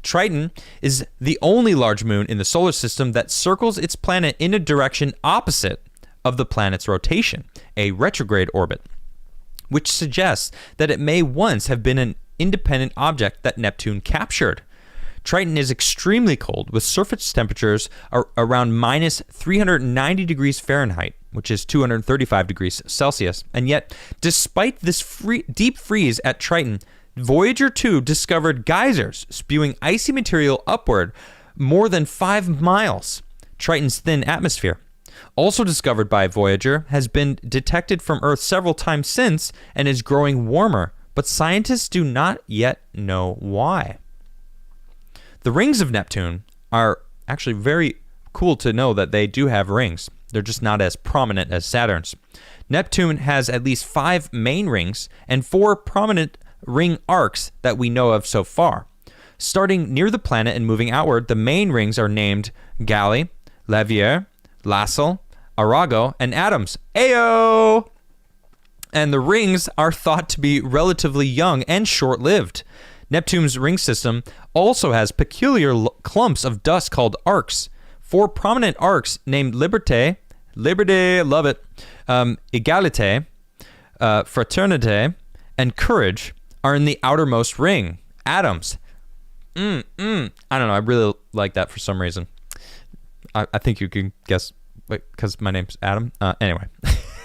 Triton is the only large moon in the solar system that circles its planet in a direction opposite of the planet's rotation, a retrograde orbit, which suggests that it may once have been an independent object that Neptune captured. Triton is extremely cold, with surface temperatures around minus 390 degrees Fahrenheit, which is 235 degrees Celsius. And yet, despite this deep freeze at Triton, Voyager 2 discovered geysers spewing icy material upward more than 5 miles. Triton's thin atmosphere, also discovered by Voyager, has been detected from Earth several times since and is growing warmer, but scientists do not yet know why. The rings of Neptune are actually very cool to know that they do have rings. They're just not as prominent as Saturn's. Neptune has at least 5 main rings and 4 prominent ring arcs that we know of so far. Starting near the planet and moving outward, the main rings are named Galli, Levier, Lassell, Arago, and Adams. Ayo! And the rings are thought to be relatively young and short-lived. Neptune's ring system also has peculiar clumps of dust called arcs. 4 prominent arcs named Liberté, love it, Égalité, Fraternité, and Courage are in the outermost ring. Adams. I don't know. I really like that for some reason. I think you can guess, because my name's Adam. Anyway,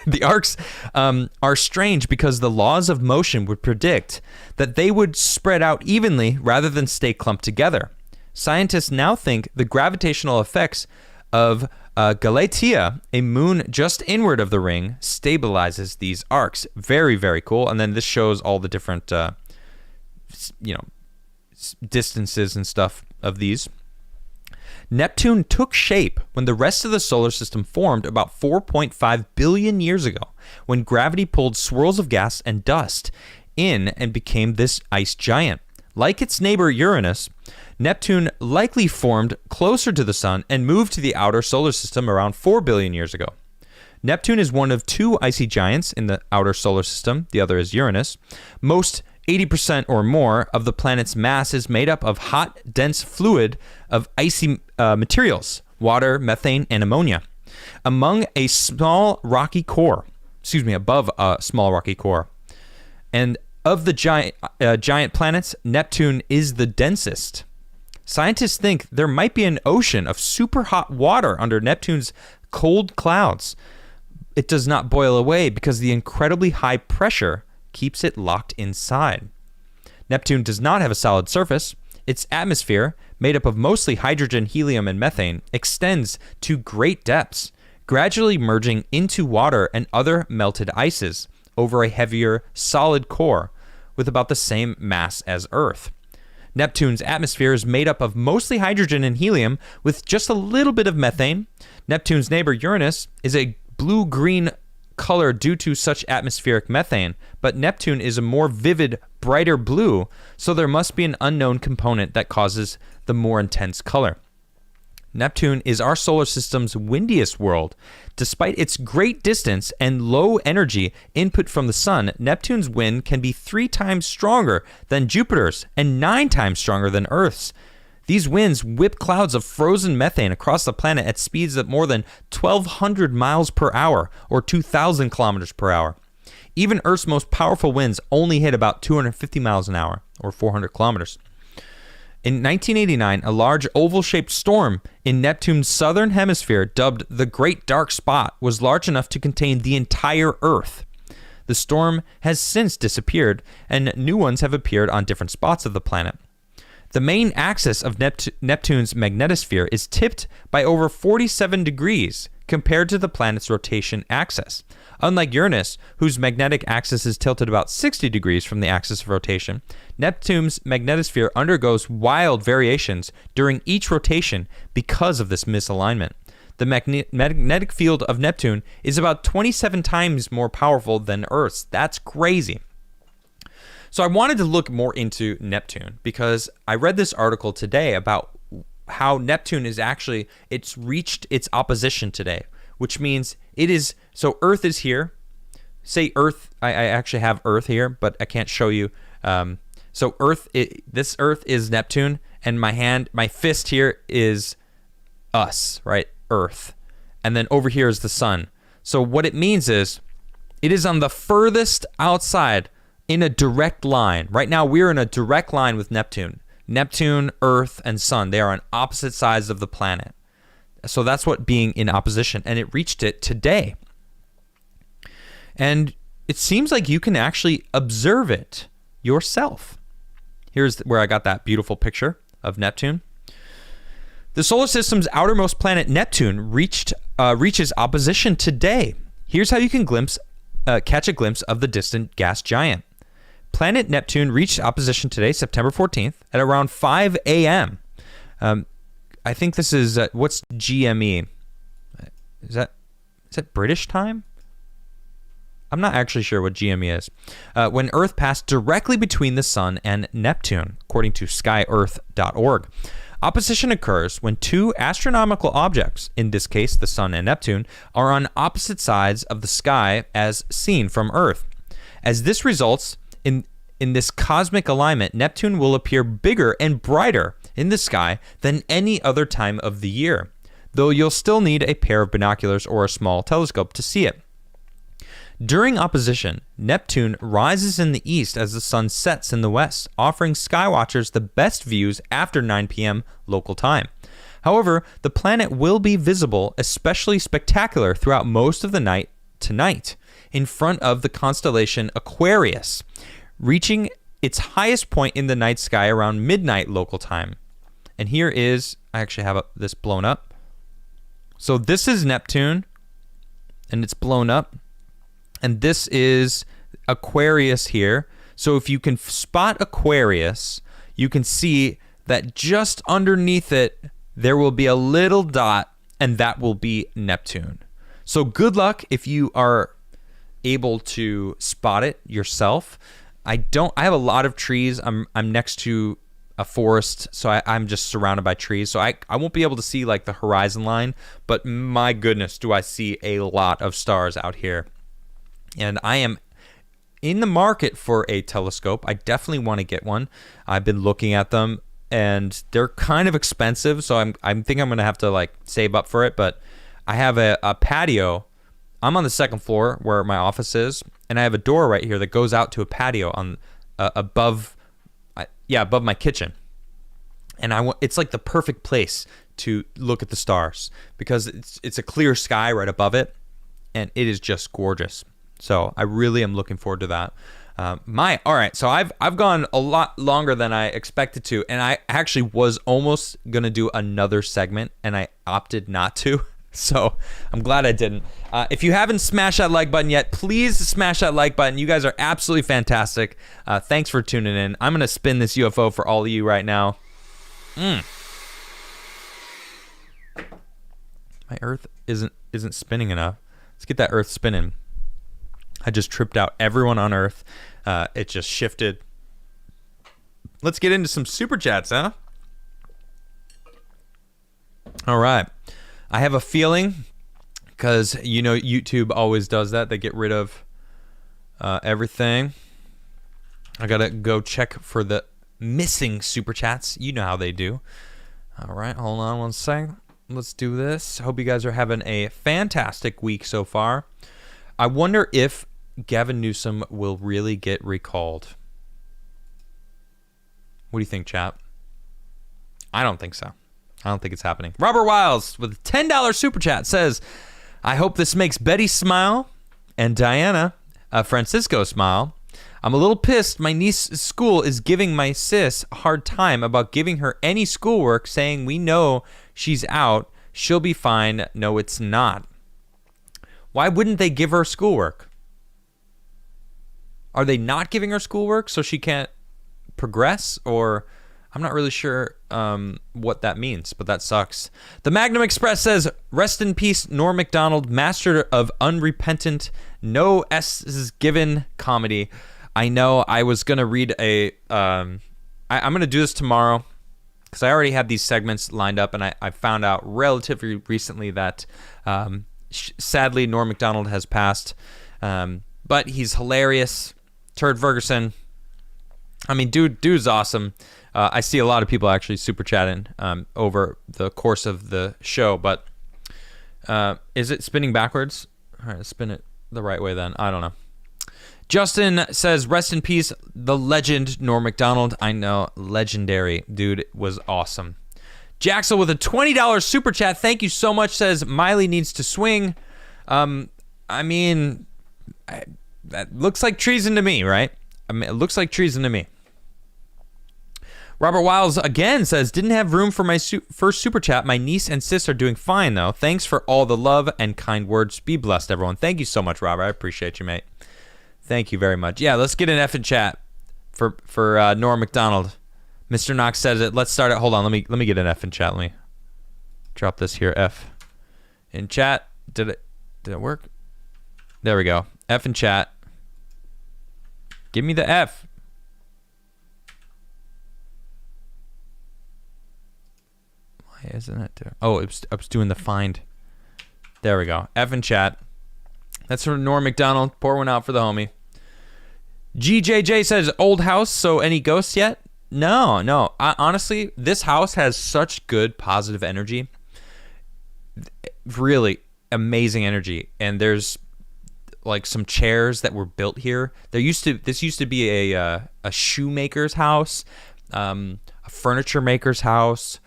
The arcs are strange because the laws of motion would predict that they would spread out evenly rather than stay clumped together. Scientists now think the gravitational effects of Galatea, a moon just inward of the ring, stabilizes these arcs. Very, very cool. And then this shows all the different, distances and stuff of these. Neptune took shape when the rest of the solar system formed about 4.5 billion years ago, when gravity pulled swirls of gas and dust in and became this ice giant. Like its neighbor Uranus, Neptune likely formed closer to the sun and moved to the outer solar system around 4 billion years ago. Neptune is one of two icy giants in the outer solar system. The other is Uranus. Most 80% or more of the planet's mass is made up of hot, dense fluid of icy materials, water, methane, and ammonia, above a small rocky core. And of the giant planets, Neptune is the densest. Scientists think there might be an ocean of super hot water under Neptune's cold clouds. It does not boil away because the incredibly high pressure keeps it locked inside. Neptune does not have a solid surface. Its atmosphere, made up of mostly hydrogen, helium, and methane, extends to great depths, gradually merging into water and other melted ices over a heavier, solid core with about the same mass as Earth. Neptune's atmosphere is made up of mostly hydrogen and helium with just a little bit of methane. Neptune's neighbor Uranus is a blue-green color due to such atmospheric methane, but Neptune is a more vivid, brighter blue, so there must be an unknown component that causes the more intense color. Neptune is our solar system's windiest world. Despite its great distance and low energy input from the sun, Neptune's wind can be 3 times stronger than Jupiter's and 9 times stronger than Earth's. These winds whip clouds of frozen methane across the planet at speeds of more than 1,200 miles per hour or 2,000 kilometers per hour. Even Earth's most powerful winds only hit about 250 miles an hour or 400 kilometers. In 1989, a large oval-shaped storm in Neptune's southern hemisphere, dubbed the Great Dark Spot, was large enough to contain the entire Earth. The storm has since disappeared, and new ones have appeared on different spots of the planet. The main axis of Neptune's magnetosphere is tipped by over 47 degrees compared to the planet's rotation axis. Unlike Uranus, whose magnetic axis is tilted about 60 degrees from the axis of rotation, Neptune's magnetosphere undergoes wild variations during each rotation because of this misalignment. The magnetic field of Neptune is about 27 times more powerful than Earth's. That's crazy. So I wanted to look more into Neptune because I read this article today about how Neptune is actually, it's reached its opposition today, which means it is, so Earth is here. Say Earth, I actually have Earth here, but I can't show you. So Earth, this Earth is Neptune, and my fist here is us, right? Earth. And then over here is the sun. So what it means is, it is on the furthest outside in a direct line. Right now, we're in a direct line with Neptune. Neptune, Earth, and Sun, they are on opposite sides of the planet. So that's what being in opposition, and it reached it today. And it seems like you can actually observe it yourself. Here's where I got that beautiful picture of Neptune. The solar system's outermost planet, Neptune, reaches opposition today. Here's how you can catch a glimpse of the distant gas giant. Planet Neptune reached opposition today, September 14th, at around 5 a.m. I think this is, what's GME? Is that British time? I'm not actually sure what GME is. When Earth passed directly between the Sun and Neptune, according to skyearth.org. Opposition occurs when two astronomical objects, in this case the Sun and Neptune, are on opposite sides of the sky as seen from Earth. As this results in this cosmic alignment, Neptune will appear bigger and brighter in the sky than any other time of the year, though you'll still need a pair of binoculars or a small telescope to see it. During opposition, Neptune rises in the east as the sun sets in the west, offering skywatchers the best views after 9 p.m. local time. However, the planet will be visible, especially spectacular, throughout most of the night tonight in front of the constellation Aquarius, reaching its highest point in the night sky around midnight local time. And here is, I actually have this blown up. So this is Neptune, and it's blown up. And this is Aquarius here. So if you can spot Aquarius, you can see that just underneath it, there will be a little dot, and that will be Neptune. So good luck if you are able to spot it yourself. I have a lot of trees. I'm next to a forest, so I'm just surrounded by trees. So I won't be able to see like the horizon line, but my goodness, do I see a lot of stars out here. And I am in the market for a telescope. I definitely want to get one. I've been looking at them, and they're kind of expensive, so I think I'm going to have to like save up for it. But I have a patio. I'm on the second floor where my office is, and I have a door right here that goes out to a patio on above my kitchen. And it's like the perfect place to look at the stars because it's a clear sky right above it, and it is just gorgeous. So I really am looking forward to that. All right. So I've gone a lot longer than I expected to, and I actually was almost gonna do another segment, and I opted not to. So I'm glad I didn't. If you haven't smashed that like button yet, please smash that like button. You guys are absolutely fantastic. Thanks for tuning in. I'm gonna spin this UFO for all of you right now. My Earth isn't spinning enough. Let's get that Earth spinning. I just tripped out everyone on Earth. It just shifted. Let's get into some super chats, huh? All right. I have a feeling, because you know YouTube always does that. They get rid of everything. I gotta go check for the missing super chats. You know how they do. All right, hold on one second. Let's do this. Hope you guys are having a fantastic week so far. I wonder if Gavin Newsom will really get recalled. What do you think, chat? I don't think so. I don't think it's happening. Robert Wiles with a $10 super chat says, I hope this makes Betty smile and Diana Francisco smile. I'm a little pissed. My niece's school is giving my sis a hard time about giving her any schoolwork, saying we know she's out. She'll be fine. No, it's not. Why wouldn't they give her schoolwork? Are they not giving her schoolwork so she can't progress? Or I'm not really sure what that means, but that sucks. The Magnum Express says, rest in peace, Norm Macdonald, master of unrepentant, no S's given comedy. I know I was going to read I'm going to do this tomorrow because I already had these segments lined up, and I found out relatively recently that sadly Norm Macdonald has passed, but he's hilarious. Turd Ferguson, I mean, dude's awesome. I see a lot of people actually super chatting over the course of the show, but is it spinning backwards? All right, spin it the right way then. I don't know. Justin says, rest in peace, the legend Norm Macdonald. I know, legendary. Dude was awesome. Jaxel with a $20 super chat. Thank you so much. Says, Miley needs to swing. I mean, that looks like treason to me, right? I mean, it looks like treason to me. Robert Wiles again says, didn't have room for my first super chat. My niece and sis are doing fine, though. Thanks for all the love and kind words. Be blessed, everyone. Thank you so much, Robert. I appreciate you, mate. Thank you very much. Yeah, let's get an F in chat for Norm Macdonald. Mr. Knox says it. Let's start it. Hold on. Let me get an F in chat. Let me drop this here. F in chat. Did it work? There we go. F in chat. Give me the F. Why isn't it doing? Oh, I was doing the find. There we go. F in chat. That's from Norm Macdonald. Pour one out for the homie. GJJ says, old house, so any ghosts yet? No. Honestly, this house has such good positive energy. Really amazing energy. And there's like some chairs that were built here. This used to be a shoemaker's house, a furniture maker's house.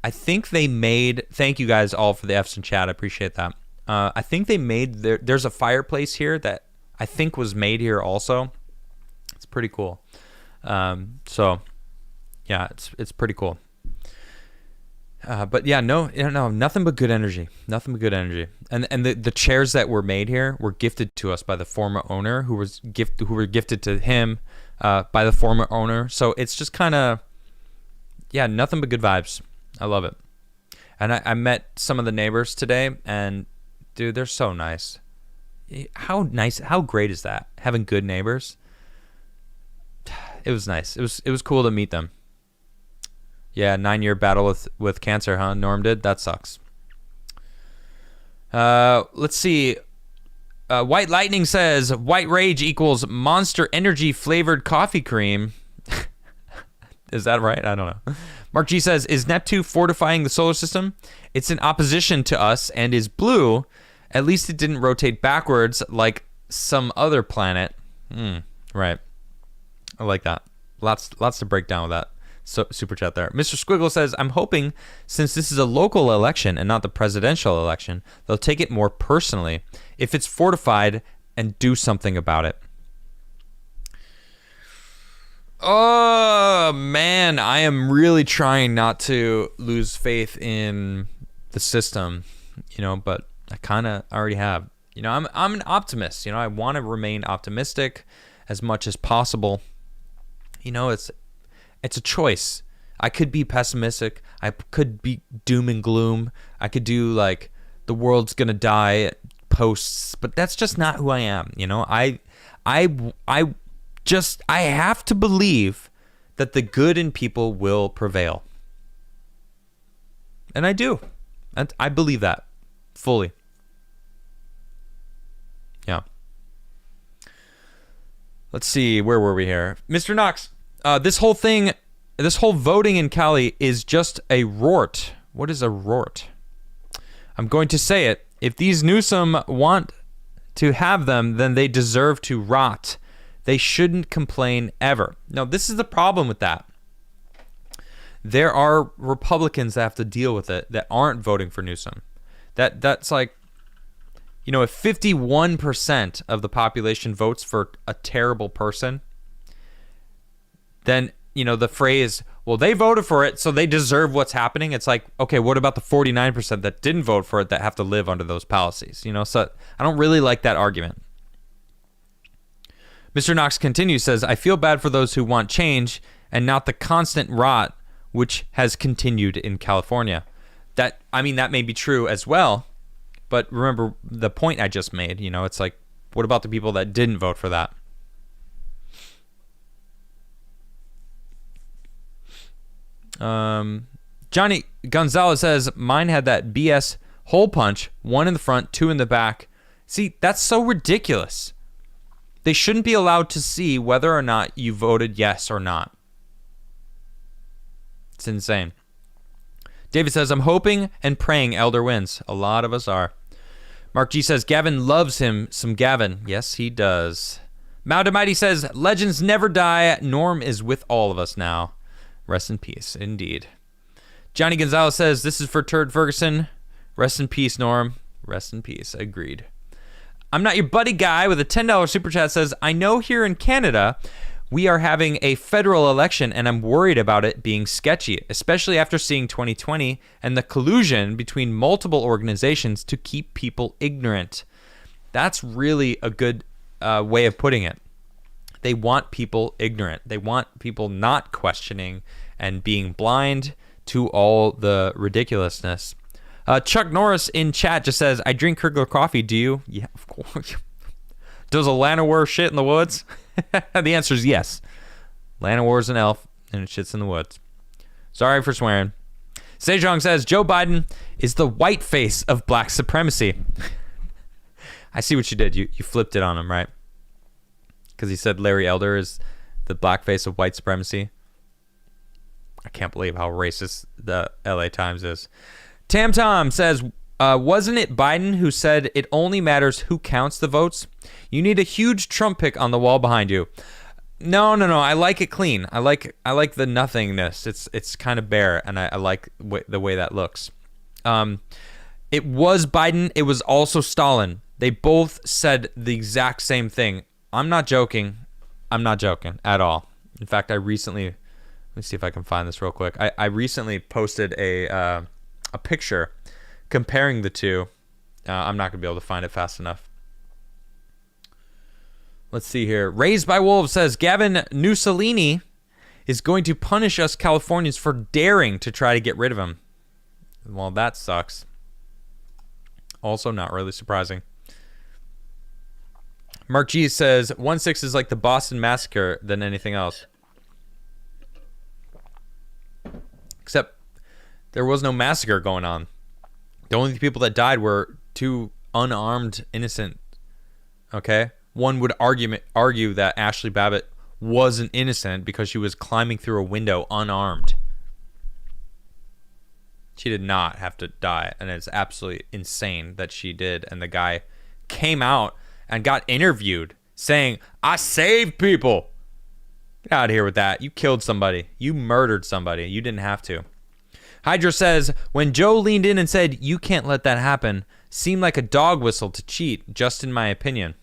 I think they made, thank you guys all for the F's in chat. I appreciate that. I think they made there's a fireplace here that I think was made here also. It's pretty cool. So yeah, it's pretty cool. But yeah, no, nothing but good energy. Nothing but good energy. And the chairs that were made here were gifted to us by the former owner, who were gifted to him by the former owner. So it's just kind of, yeah, nothing but good vibes. I love it. And I met some of the neighbors today, and dude, they're so nice. How nice, how great is that? Having good neighbors. It was nice. It was cool to meet them. Yeah, 9-year battle with cancer, huh? Norm did? That sucks. Let's see. White Lightning says, White Rage equals Monster Energy flavored coffee cream. Is that right? I don't know. Mark G says, is Neptune fortifying the solar system? It's in opposition to us and is blue. At least it didn't rotate backwards like some other planet. Right. I like that. Lots to break down with that. So, super chat there. Mr. Squiggle says, I'm hoping since this is a local election and not the presidential election, they'll take it more personally if it's fortified and do something about it. Oh, man, I am really trying not to lose faith in the system, but I kind of already have. I'm an optimist. I want to remain optimistic as much as possible. It's a choice. I could be pessimistic. I could be doom and gloom. I could do like the world's gonna die posts, but that's just not who I am. I have to believe that the good in people will prevail, and I do. And I believe that fully. Yeah. Let's see. Where were we here, Mr. Knox? This whole voting in Cali is just a rort. What is a rort? I'm going to say it. If these Newsom want to have them, then they deserve to rot. They shouldn't complain ever. No, this is the problem with that. There are Republicans that have to deal with it that aren't voting for Newsom. That's like, if 51% of the population votes for a terrible person, then, the phrase, well, they voted for it, so they deserve what's happening. It's like, okay, what about the 49% that didn't vote for it that have to live under those policies? So I don't really like that argument. Mr. Knox continues, says, I feel bad for those who want change and not the constant rot which has continued in California. That may be true as well, but remember the point I just made. It's like, what about the people that didn't vote for that? Johnny Gonzalez says, mine had that BS hole punch, 1 in the front, 2 in the back. See, that's so ridiculous. They shouldn't be allowed to see whether or not you voted yes or not. It's insane. David says, I'm hoping and praying Elder wins. A lot of us are. Mark G says, Gavin loves him some Gavin. Yes, he does. Mount Mighty says, legends never die. Norm is with all of us now. Rest in peace, indeed. Johnny Gonzalez says, this is for Turd Ferguson. Rest in peace, Norm. Rest in peace. Agreed. I'm Not Your Buddy Guy with a $10 super chat says, I know here in Canada, we are having a federal election and I'm worried about it being sketchy, especially after seeing 2020 and the collusion between multiple organizations to keep people ignorant. That's really a good way of putting it. They want people ignorant. They want people not questioning and being blind to all the ridiculousness. Chuck Norris in chat just says, I drink Crigler coffee. Do you? Yeah, of course. Does a Llanowar shit in the woods? The answer is yes. Llanowar is an elf and it shits in the woods. Sorry for swearing. Sejong says, Joe Biden is the white face of black supremacy. I see what you did. You flipped it on him, right? Because he said Larry Elder is the black face of white supremacy. I can't believe how racist the LA Times is. Tam Tom says, wasn't it Biden who said it only matters who counts the votes? You need a huge Trump pic on the wall behind you. No. I like it clean. I like the nothingness. It's kind of bare, and I like the way that looks. It was Biden. It was also Stalin. They both said the exact same thing. I'm not joking. I'm not joking at all. In fact, let me see if I can find this real quick. I recently posted a picture comparing the two. I'm not going to be able to find it fast enough. Let's see here. Raised by Wolves says Gavin Mussolini is going to punish us Californians for daring to try to get rid of him. Well, that sucks. Also not really surprising. Mark G says 1-6 is like the Boston Massacre than anything else. Except there was no massacre going on. The only people that died were two unarmed innocent. Okay? One would argue that Ashley Babbitt wasn't innocent because she was climbing through a window unarmed. She did not have to die, and it's absolutely insane that she did. And the guy came out and got interviewed saying, I saved people. Get out of here with that. You killed somebody. You murdered somebody. You didn't have to. Hydra says, when Joe leaned in and said, you can't let that happen, seemed like a dog whistle to cheat, just in my opinion.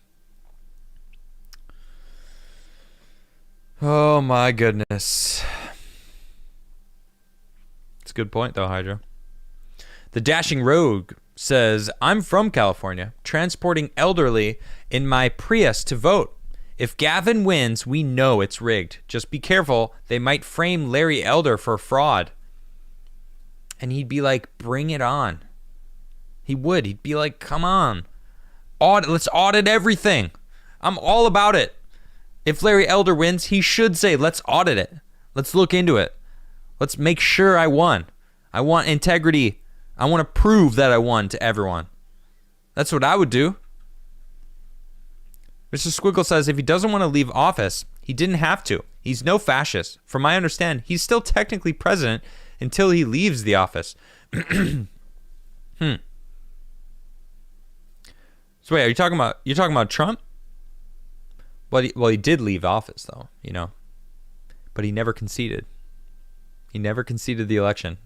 Oh my goodness. It's a good point though, Hydra. The Dashing Rogue says, I'm from California, transporting elderly in my Prius to vote. If Gavin wins, we know it's rigged. Just be careful. They might frame Larry Elder for fraud. And he'd be like, bring it on. He would. He'd be like, come on. Let's audit everything. I'm all about it. If Larry Elder wins, he should say, let's audit it. Let's look into it. Let's make sure I won. I want integrity. I want to prove that I won to everyone. That's what I would do. Mr. Squiggle says if he doesn't want to leave office, he didn't have to. He's no fascist. From my understanding, he's still technically president until he leaves the office. So wait, are you talking about Trump? Well, he did leave office though, you know. But he never conceded. He never conceded the election.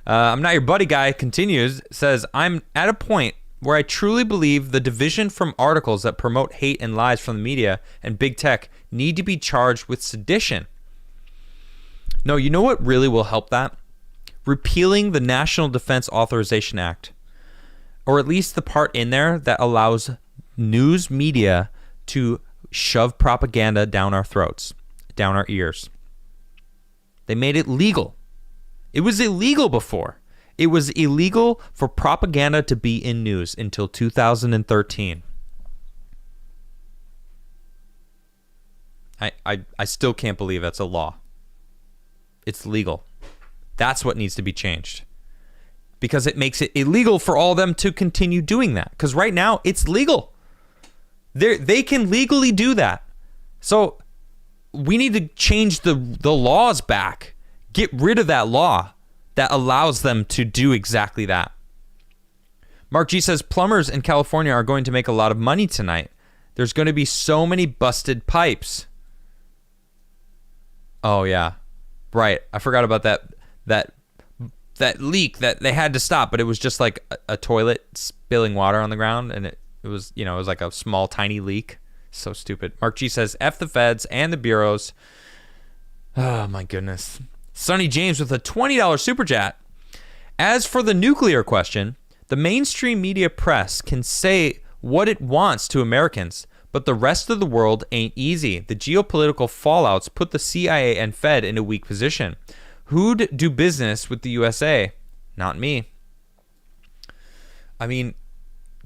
I'm Not Your Buddy Guy continues, says, I'm at a point where I truly believe the division from articles that promote hate and lies from the media and big tech need to be charged with sedition. No, you know what really will help that? Repealing the National Defense Authorization Act. Or at least the part in there that allows news media to shove propaganda down our throats, down our ears. They made it legal. It was illegal before. It was illegal for propaganda to be in news until 2013. I still can't believe that's a law. It's legal. That's what needs to be changed. Because it makes it illegal for all of them to continue doing that. Because right now, it's legal. They can legally do that. So we need to change the laws back. Get rid of that law that allows them to do exactly that. Mark G says, plumbers in California are going to make a lot of money tonight. There's going to be so many busted pipes. Oh, yeah. Right. I forgot about that leak that they had to stop, but it was just like a toilet spilling water on the ground, and it was, you know, it was like a small, tiny leak. So stupid. Mark G says, F the feds and the bureaus. Oh, my goodness. Sonny James with a $20 super chat. As for the nuclear question, the mainstream media press can say what it wants to Americans, but the rest of the world ain't easy. The geopolitical fallouts put the CIA and Fed in a weak position. Who'd do business with the USA? Not me. I mean,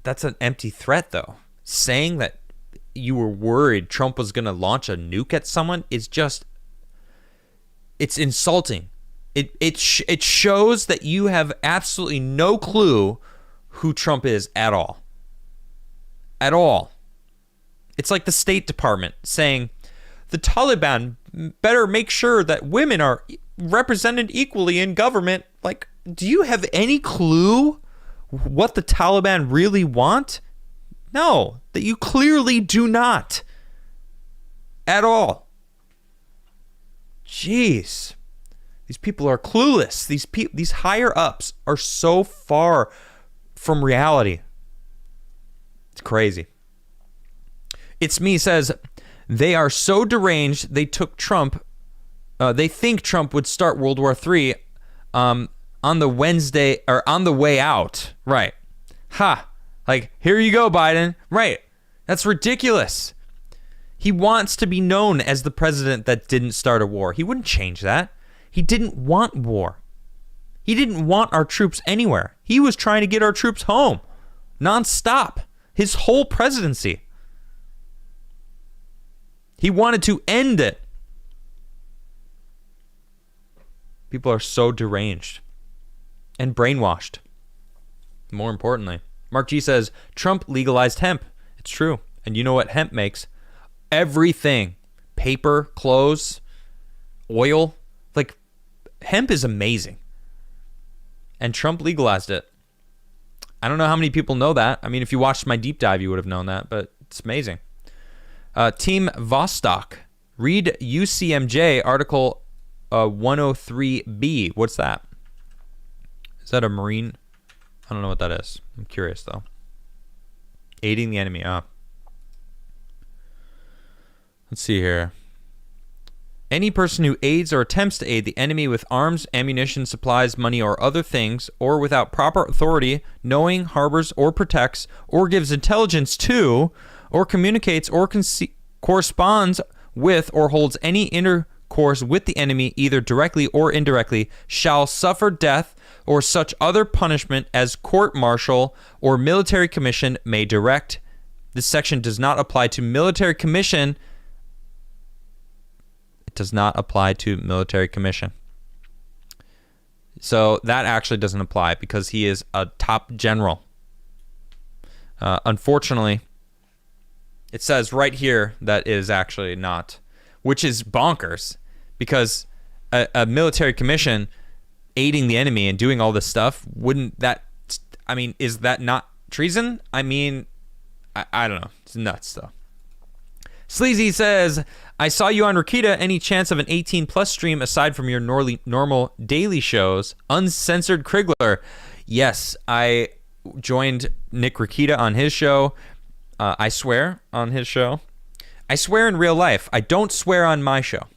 that's an empty threat, though. Saying that you were worried Trump was going to launch a nuke at someone is just... It's insulting. It shows that you have absolutely no clue who Trump is at all. At all. It's like the State Department saying the Taliban better make sure that women are represented equally in government. Like, do you have any clue what the Taliban really want? No, that you clearly do not. At all. Jeez. These people are clueless. These higher ups are so far from reality. It's crazy. It's Me says, they are so deranged, they took Trump, they think Trump would start World War III on the Wednesday, or on the way out. Right. Ha. Like, here you go, Biden. Right. That's ridiculous. He wants to be known as the president that didn't start a war. He wouldn't change that. He didn't want war. He didn't want our troops anywhere. He was trying to get our troops home nonstop. His whole presidency. He wanted to end it. People are so deranged and brainwashed. More importantly, Mark G says, Trump legalized hemp. It's true. And you know what hemp makes? Everything. Paper, clothes, oil. Like, hemp is amazing. And Trump legalized it. I don't know how many people know that. I mean, if you watched my deep dive, you would have known that, but it's amazing. Team Vostok. Read UCMJ article 103B. What's that? Is that a Marine? I don't know what that is. I'm curious, though. Aiding the enemy. Let's see here. Any person who aids or attempts to aid the enemy with arms, ammunition, supplies, money, or other things, or without proper authority, knowing, harbors, or protects, or gives intelligence to, or communicates, or corresponds with, or holds any intercourse with the enemy, either directly or indirectly, shall suffer death or such other punishment as court-martial or military commission may direct. This section does not apply to military commission. It does not apply to military commission. So that actually doesn't apply because he is a top general. Unfortunately, it says right here that is actually not, which is bonkers, because a military commission aiding the enemy and doing all this stuff, wouldn't that, I mean, is that not treason? I mean, I don't know. It's nuts, though. Sleazy says, I saw you on Rakita. Any chance of an 18-plus stream aside from your normal daily shows? Uncensored Crigler. Yes, I joined Nick Rakita on his show. I swear on his show. I swear in real life. I don't swear on my show.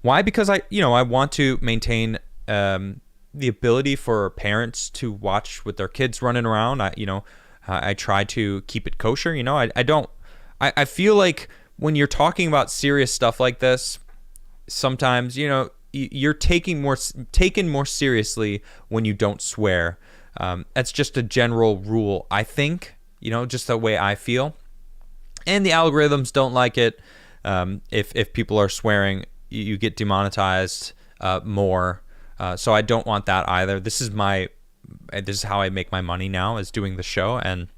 Why? Because I want to maintain the ability for parents to watch with their kids running around. I try to keep it kosher. I feel like when you're talking about serious stuff like this, sometimes, you're taken more seriously when you don't swear. That's just a general rule, I think, just the way I feel. And the algorithms don't like it. If people are swearing, you get demonetized more. So I don't want that either. This is how I make my money now, is doing the show. And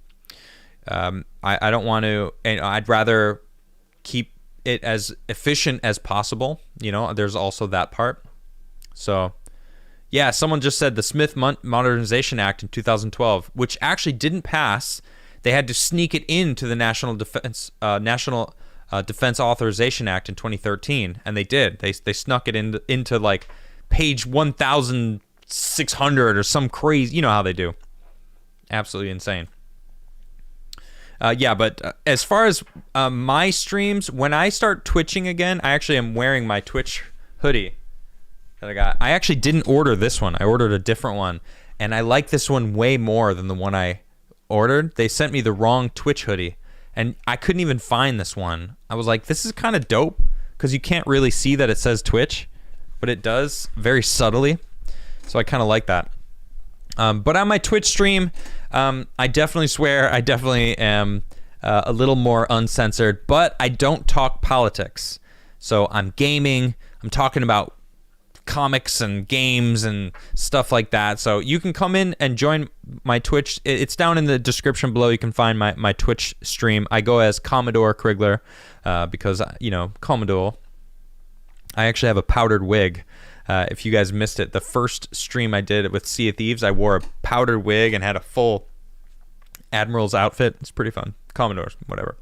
I don't want to, I'd rather keep it as efficient as possible. There's also that part. So yeah, someone just said the Smith Modernization Act in 2012, which actually didn't pass. They had to sneak it into the National Defense Authorization Act in 2013, and they did. They snuck it into like page 1,600 or some crazy. You know how they do. Absolutely insane. But as far as my streams, when I start twitching again, I actually am wearing my Twitch hoodie that I got. I actually didn't order this one. I ordered a different one, and I like this one way more than the one I ordered. They sent me the wrong Twitch hoodie, and I couldn't even find this one. I was like, this is kind of dope, because you can't really see that it says Twitch, but it does very subtly. So I kind of like that. But on my Twitch stream, I definitely swear. I definitely am a little more uncensored, but I don't talk politics. So I'm gaming. I'm talking about comics and games and stuff like that. So you can come in and join my Twitch. It's down in the description below. You can find my Twitch stream. I go as Commodore Crigler because, Commodore. I actually have a powdered wig. If you guys missed it, the first stream I did with Sea of Thieves, I wore a powdered wig and had a full Admiral's outfit. It's pretty fun. Commodores, whatever.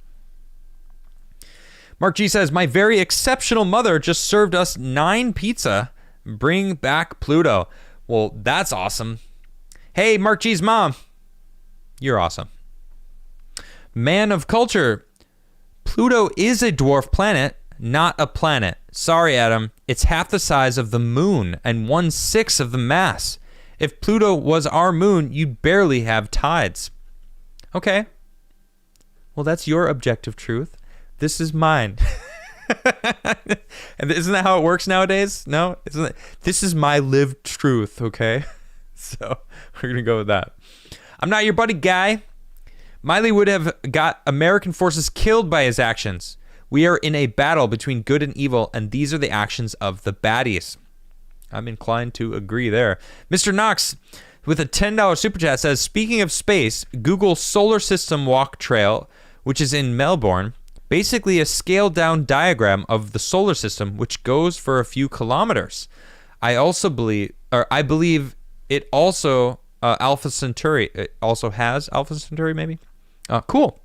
Mark G says, my very exceptional mother just served us 9 pizza. Bring back Pluto. Well, that's awesome. Hey, Mark G's mom. You're awesome. Man of culture. Pluto is a dwarf planet, not a planet. Sorry, Adam. It's half the size of the moon and 1/6 of the mass. If Pluto was our moon, you'd barely have tides. Okay. Well, that's your objective truth. This is mine. And isn't that how it works nowadays? No? Isn't it? This is my lived truth, okay? So we're going to go with that. I'm not your buddy, guy. Milley would have got American forces killed by his actions. We are in a battle between good and evil, and these are the actions of the baddies. I'm inclined to agree there. Mr. Knox, with a $10 super chat, says, speaking of space, Google Solar System Walk Trail, which is in Melbourne, basically a scaled-down diagram of the solar system, which goes for a few kilometers. I believe it also Alpha Centauri. It also has Alpha Centauri, maybe. Cool.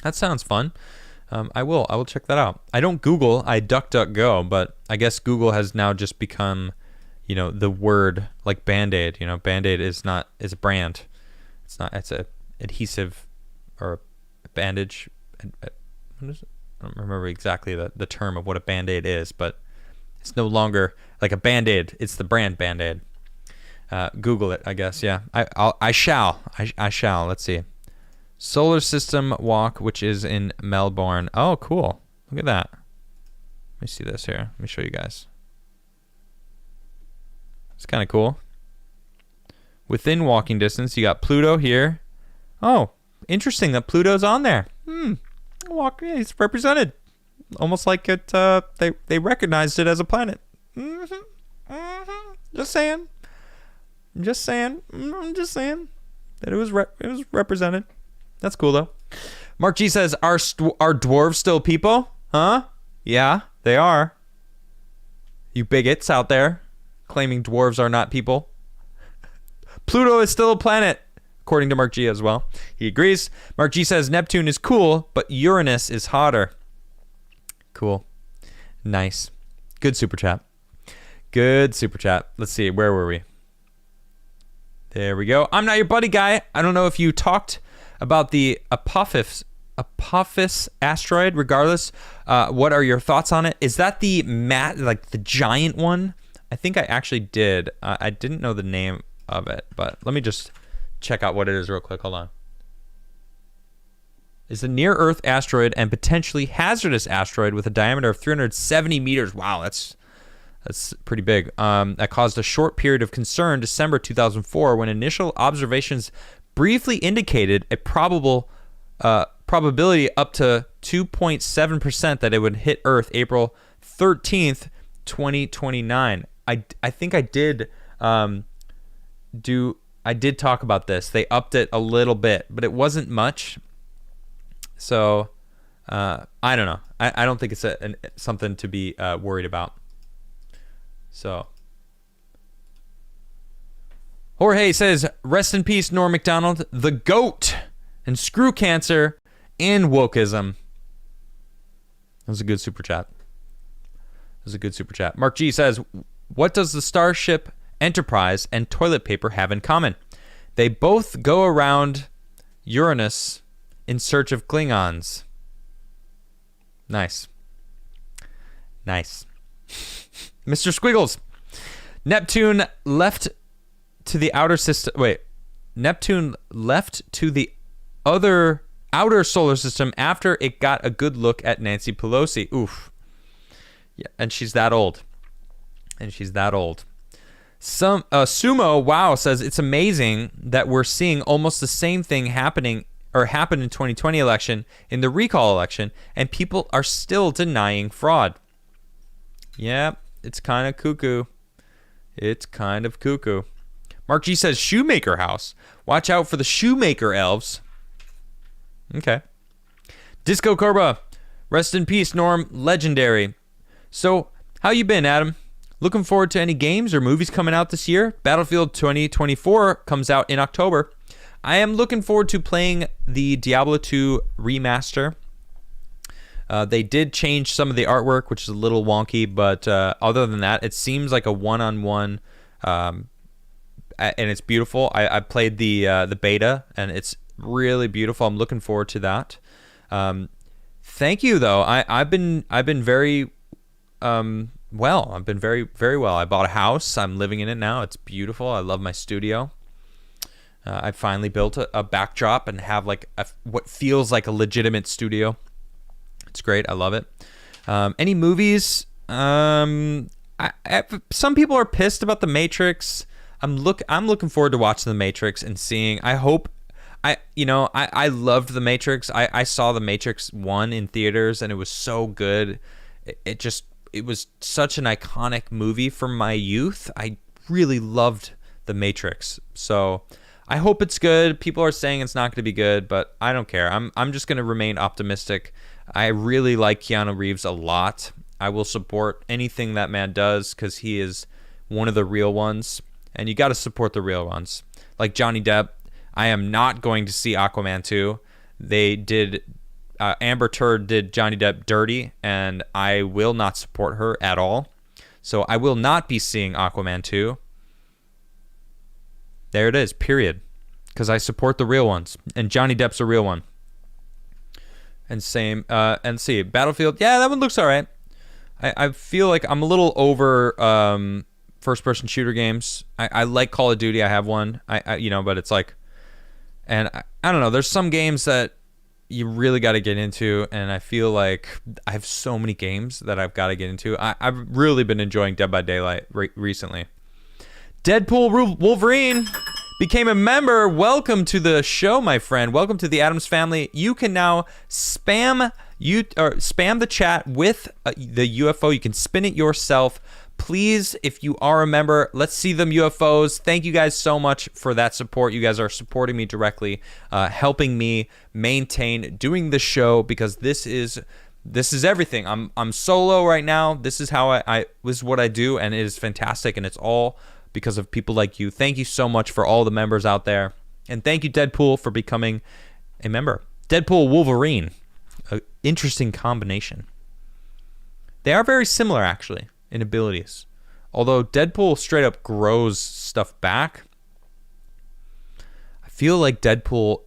That sounds fun. I will check that out. I don't Google. I DuckDuckGo, but I guess Google has now just become, the word like Band-Aid. Band-Aid is a brand. It's not. It's a adhesive or a bandage. What is it? I don't remember exactly the term of what a Band-Aid is, but it's no longer like a Band-Aid. It's the brand Band-Aid. Google it, I guess. Yeah, I shall. Let's see. Solar System Walk, which is in Melbourne. Oh, cool. Look at that. Let me see this here. Let me show you guys. It's kind of cool. Within walking distance, you got Pluto here. Oh, interesting that Pluto's on there. Yeah, it's represented. Almost like it. They recognized it as a planet. Just saying. I'm just saying that it was represented. That's cool though. Mark G says, "Are dwarves still people? Huh? Yeah, they are. You bigots out there claiming dwarves are not people. Pluto is still a planet, according to Mark G as well. He agrees. Mark G says Neptune is cool, but Uranus is hotter. Cool. Nice. Good super chat. Let's see. Where were we? There we go. I'm not your buddy, guy. I don't know if you talked about the Apophis asteroid. Regardless, what are your thoughts on it? Is that the the giant one? I think I actually did. I didn't know the name of it, but let me just check out what it is real quick. Hold on. It's a near-Earth asteroid and potentially hazardous asteroid with a diameter of 370 meters. Wow, that's pretty big. That caused a short period of concern December 2004 when initial observations briefly indicated a probability up to 2.7% that it would hit Earth April 13th, 2029. I think I did talk about this. They upped it a little bit, but it wasn't much. So I don't know. I don't think it's something to be worried about. So Jorge says, rest in peace, Norm Macdonald, the GOAT, and screw cancer and wokeism. That was a good super chat. Mark G says, what does the Starship Enterprise and toilet paper have in common? They both go around Uranus in search of Klingons. Nice. Mr. Squiggles. Neptune left to the outer other outer solar system after it got a good look at Nancy Pelosi. Oof. Yeah, and she's that old. Some Sumo Wow says it's amazing that we're seeing almost the same thing happened in 2020 election in the recall election, and people are still denying fraud. Yeah, it's kind of cuckoo. Mark G says Shoemaker House. Watch out for the Shoemaker elves. Okay. Disco Cobra. Rest in peace, Norm. Legendary. So, how you been, Adam? Looking forward to any games or movies coming out this year? Battlefield 2024 comes out in October. I am looking forward to playing the Diablo 2 remaster. They did change some of the artwork, which is a little wonky, but other than that, it seems like a one-on-one, and it's beautiful. I played the beta, and really beautiful. I'm looking forward to that. Thank you though. I've been very well. I've been very, very well. I bought a house. I'm living in it now. It's beautiful. I love my studio. I finally built a backdrop and have like what feels like a legitimate studio. It's great. I love it. Any movies? Some people are pissed about The Matrix. I'm looking forward to watching The Matrix and seeing. I hope. I loved The Matrix. I saw The Matrix 1 in theaters and it was so good. It was such an iconic movie from my youth. I really loved The Matrix. So I hope it's good. People are saying it's not going to be good, but I don't care. I'm just going to remain optimistic. I really like Keanu Reeves a lot. I will support anything that man does because he is one of the real ones. And you got to support the real ones. Like Johnny Depp, I am not going to see Aquaman 2. They did... Amber Turd did Johnny Depp dirty, and I will not support her at all. So I will not be seeing Aquaman 2. There it is, period. Because I support the real ones, and Johnny Depp's a real one. And same, and see, Battlefield, yeah, that one looks all right. I feel like I'm a little over first-person shooter games. I like Call of Duty. I have one. But it's like, and I don't know. There's some games that you really got to get into, and I feel like I have so many games that I've got to get into. I've really been enjoying Dead by Daylight recently. Deadpool Wolverine became a member. Welcome to the show, my friend. Welcome to the Addams family. You can now spam the chat with the UFO. You can spin it yourself. Please, if you are a member, let's see them UFOs. Thank you guys so much for that support. You guys are supporting me directly, helping me maintain doing the show, because this is everything. I'm solo right now. This is how this is what I do, and it is fantastic, and it's all because of people like you. Thank you so much for all the members out there, and thank you, Deadpool, for becoming a member. Deadpool Wolverine, an interesting combination. They are very similar, actually, in abilities. Although Deadpool straight up grows stuff back, I feel like Deadpool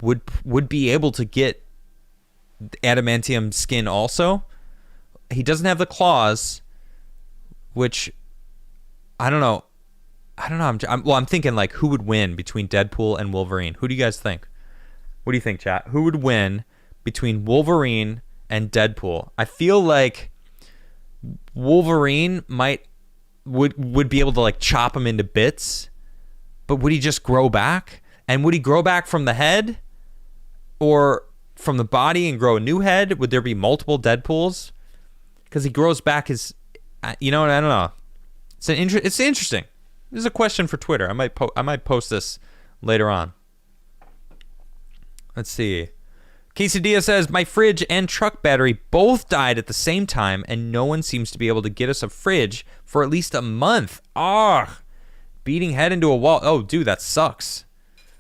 would be able to get adamantium skin also. He doesn't have the claws, which I don't know. I'm thinking like, who would win between Deadpool and Wolverine? Who do you guys think? What do you think, chat? Who would win between Wolverine and Deadpool? I feel like Wolverine would be able to like chop him into bits, but would he just grow back? And would he grow back from the head or from the body and grow a new head? Would there be multiple Deadpools? Because he grows back his, I don't know. It's interesting. This is a question for Twitter. I might post this later on. Let's see. Quesadilla says, my fridge and truck battery both died at the same time, and no one seems to be able to get us a fridge for at least a month. Beating head into a wall. Oh, dude, that sucks.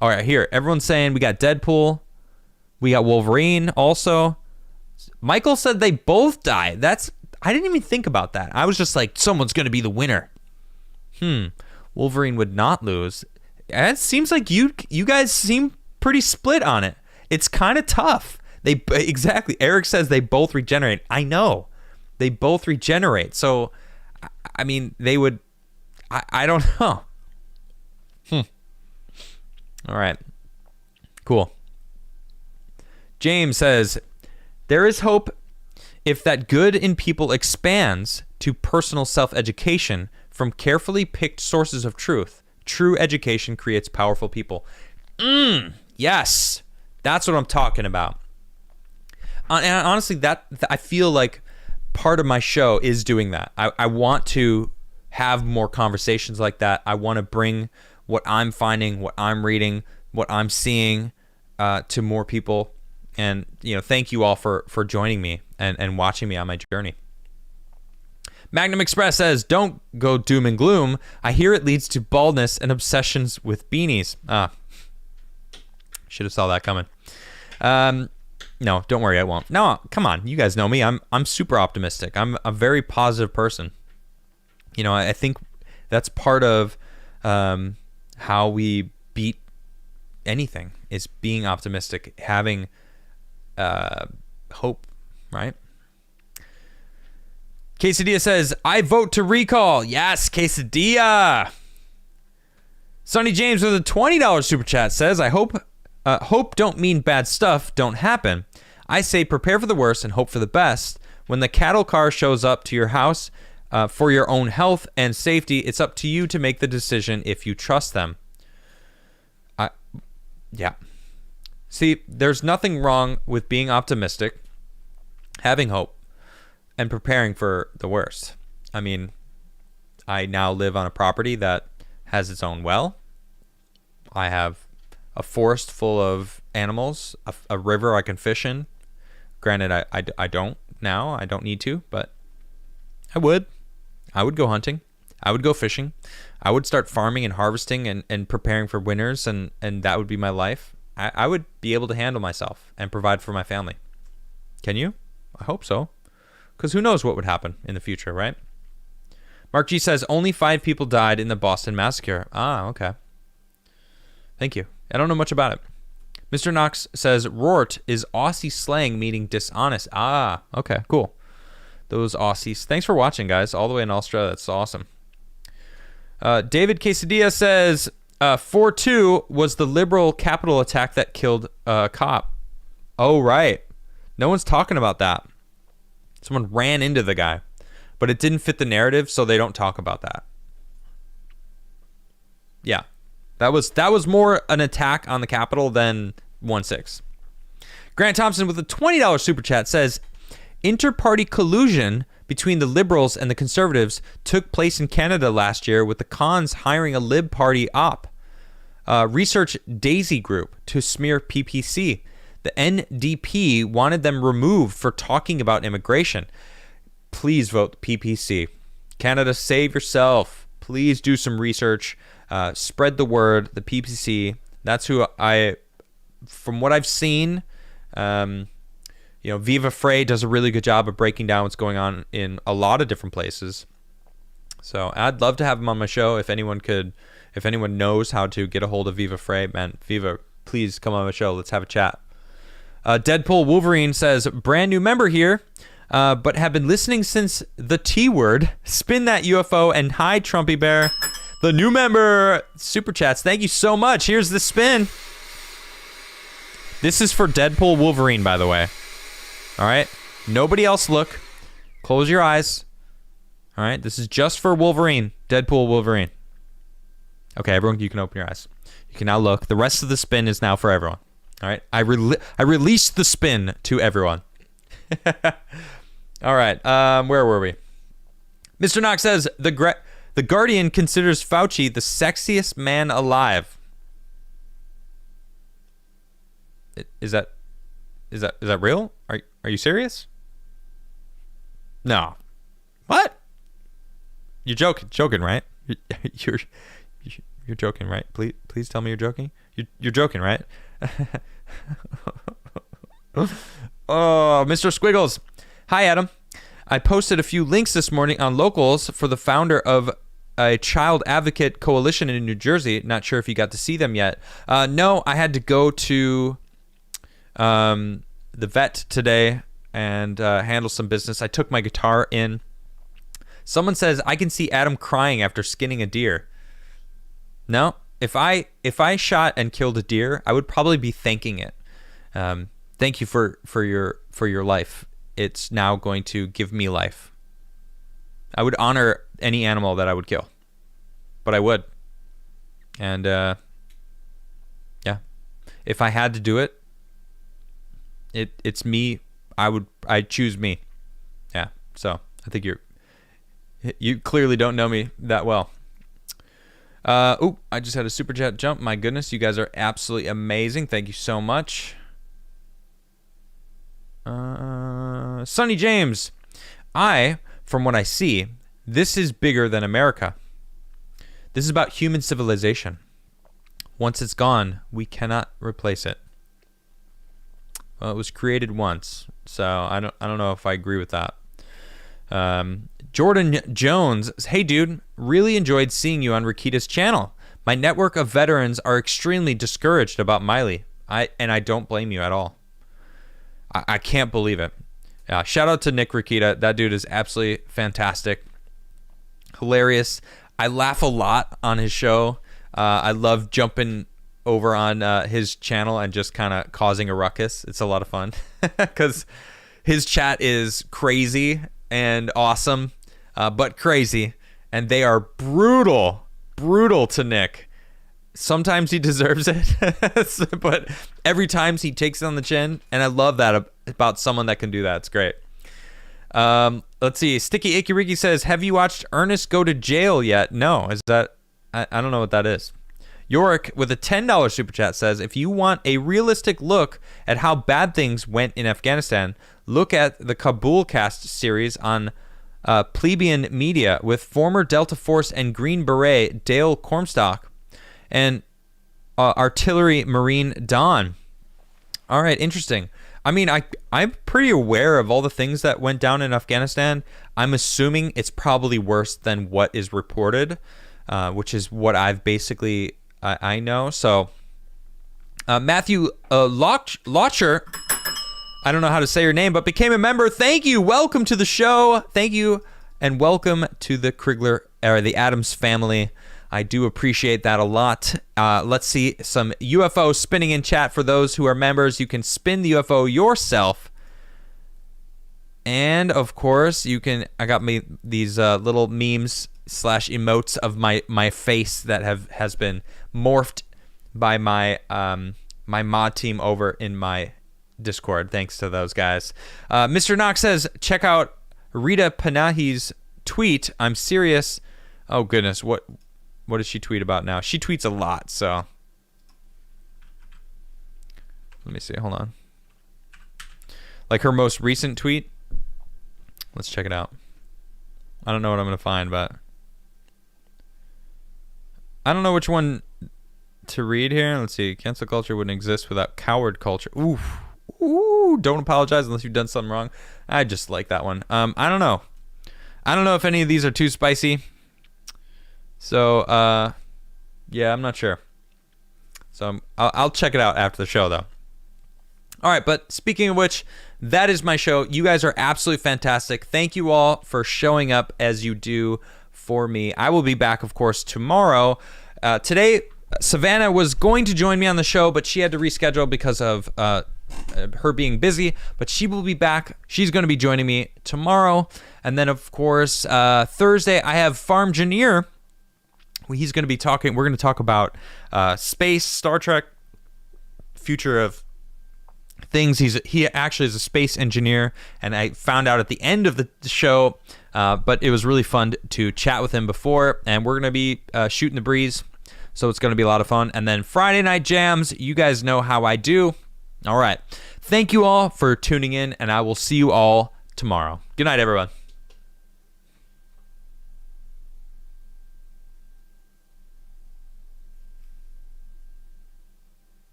All right, here. Everyone's saying we got Deadpool. We got Wolverine also. Michael said they both died. I didn't even think about that. I was just like, someone's going to be the winner. Wolverine would not lose. It seems like you guys seem pretty split on it. It's kind of tough. Exactly. Eric says they both regenerate. I know. They both regenerate. So, I mean, they would... I don't know. All right. Cool. James says, there is hope if that good in people expands to personal self-education from carefully picked sources of truth. True education creates powerful people. Yes. That's what I'm talking about. And honestly, I feel like part of my show is doing that. I want to have more conversations like that. I want to bring what I'm finding, what I'm reading, what I'm seeing to more people. And, thank you all for joining me and watching me on my journey. Magnum Express says, don't go doom and gloom. I hear it leads to baldness and obsessions with beanies. Should have saw that coming. No, don't worry, I won't. No, come on, you guys know me. I'm super optimistic. I'm a very positive person. I think that's part of how we beat anything is being optimistic, having hope, right? Quesadilla says, I vote to recall. Yes, Quesadilla. Sonny James with a $20 super chat says, I hope don't mean bad stuff don't happen. I say prepare for the worst and hope for the best. When the cattle car shows up to your house for your own health and safety, it's up to you to make the decision if you trust them. Yeah. See, there's nothing wrong with being optimistic, having hope, and preparing for the worst. I mean, I now live on a property that has its own well. I have a forest full of animals, a river I can fish in. Granted, I don't now. I don't need to, but I would. I would go hunting. I would go fishing. I would start farming and harvesting and preparing for winters, and that would be my life. I would be able to handle myself and provide for my family. Can you? I hope so. Because who knows what would happen in the future, right? Mark G says, only 5 people died in the Boston Massacre. Ah, okay. Thank you. I don't know much about it. Mr. Knox says, Rort is Aussie slang meaning dishonest. Ah, okay, cool. Those Aussies. Thanks for watching, guys, all the way in Australia. That's awesome. David Quesadilla says, 4-2 was the liberal Capitol attack that killed a cop. Oh, right. No one's talking about that. Someone ran into the guy, but it didn't fit the narrative, so they don't talk about that. Yeah. That was more an attack on the Capitol than 1-6. Grant Thompson with a $20 super chat says, inter-party collusion between the Liberals and the Conservatives took place in Canada last year with the Cons hiring a Lib Party op. Research Daisy Group to smear PPC. The NDP wanted them removed for talking about immigration. Please vote PPC. Canada, save yourself. Please do some research. Spread the word. The PPC. That's who from what I've seen, Viva Frei does a really good job of breaking down what's going on in a lot of different places. So I'd love to have him on my show. If anyone knows how to get a hold of Viva Frei, man, Viva, please come on my show. Let's have a chat. Deadpool Wolverine says, brand new member here, but have been listening since the T word. Spin that UFO and hi, Trumpy Bear. The new member super chats. Thank you so much. Here's the spin. This is for Deadpool Wolverine, by the way. All right. Nobody else look. Close your eyes. All right. This is just for Wolverine. Deadpool Wolverine. Okay, everyone, you can open your eyes. You can now look. The rest of the spin is now for everyone. All right. I released the spin to everyone. All right. Where were we? Mr. Knox says the Guardian considers Fauci the sexiest man alive. Is that real? Are you serious? No. What? You're joking, right? You're joking, right? Please tell me you're joking. You're joking, right? Oh, Mr. Squiggles. Hi, Adam. I posted a few links this morning on Locals for the founder of a child advocate coalition in New Jersey. Not sure if you got to see them yet. No, I had to go to the vet today and handle some business. I took my guitar in. Someone says I can see Adam crying after skinning a deer. No, if I shot and killed a deer, I would probably be thanking it. Thank you for your life. It's now going to give me life. I would honor any animal that I would kill, but I would. And yeah, if I had to do it, it's me. I'd choose me. Yeah. So I think you clearly don't know me that well. I just had a super chat jump. My goodness, you guys are absolutely amazing. Thank you so much. Sonny James, from what I see, this is bigger than America. This is about human civilization. Once it's gone, we cannot replace it. Well, it was created once, so I don't know if I agree with that. Jordan Jones, hey dude, really enjoyed seeing you on Rakita's channel. My network of veterans are extremely discouraged about Milley. I don't blame you at all. I can't believe it. Shout out to Nick Rakita. That dude is absolutely fantastic. Hilarious. I laugh a lot on his show. I love jumping over on his channel and just kind of causing a ruckus. It's a lot of fun because his chat is crazy and awesome, but crazy. And they are brutal to Nick. Sometimes he deserves it, but every time he takes it on the chin, and I love that about someone that can do that. It's great. Let's see. Sticky Icky Ricky says, have you watched Ernest Go to Jail yet? No. Is that... I don't know what that is. Yorick with a $10 super chat says, if you want a realistic look at how bad things went in Afghanistan, look at the Kabul Cast series on Plebeian Media with former Delta Force and Green Beret Dale Cornstalk and Artillery Marine Don. All right, interesting. I mean, I'm pretty aware of all the things that went down in Afghanistan. I'm assuming it's probably worse than what is reported, which is what I've basically I know. So Matthew Locher, I don't know how to say your name, but became a member. Thank you. Welcome to the show. Thank you, and welcome to the Crigler or the Adams family. I do appreciate that a lot. Let's see some UFO spinning in chat for those who are members. You can spin the UFO yourself. And of course, you can. I got me these little memes / emotes of my face that has been morphed by my my mod team over in my Discord. Thanks to those guys. Mr. Knox says, check out Rita Panahi's tweet. I'm serious. Oh goodness, what does she tweet about now? She tweets a lot, so let me see. Hold on. Like her most recent tweet. Let's check it out. I don't know what I'm going to find, but I don't know which one to read here. Let's see. Cancel culture wouldn't exist without coward culture. Ooh, don't apologize unless you've done something wrong. I just like that one. I don't know. I don't know if any of these are too spicy. So, yeah, I'm not sure. So I'll check it out after the show, though. All right, but speaking of which, that is my show. You guys are absolutely fantastic. Thank you all for showing up as you do for me. I will be back, of course, tomorrow. Today, Savannah was going to join me on the show, but she had to reschedule because of her being busy. But she will be back. She's going to be joining me tomorrow. And then, of course, Thursday, I have Farm Engineer. He's going to be talking. We're going to talk about space, Star Trek, future of things. He actually is a space engineer, and I found out at the end of the show. But it was really fun to chat with him before, and we're going to be shooting the breeze. So it's going to be a lot of fun. And then Friday Night Jams, you guys know how I do. All right. Thank you all for tuning in, and I will see you all tomorrow. Good night, everyone.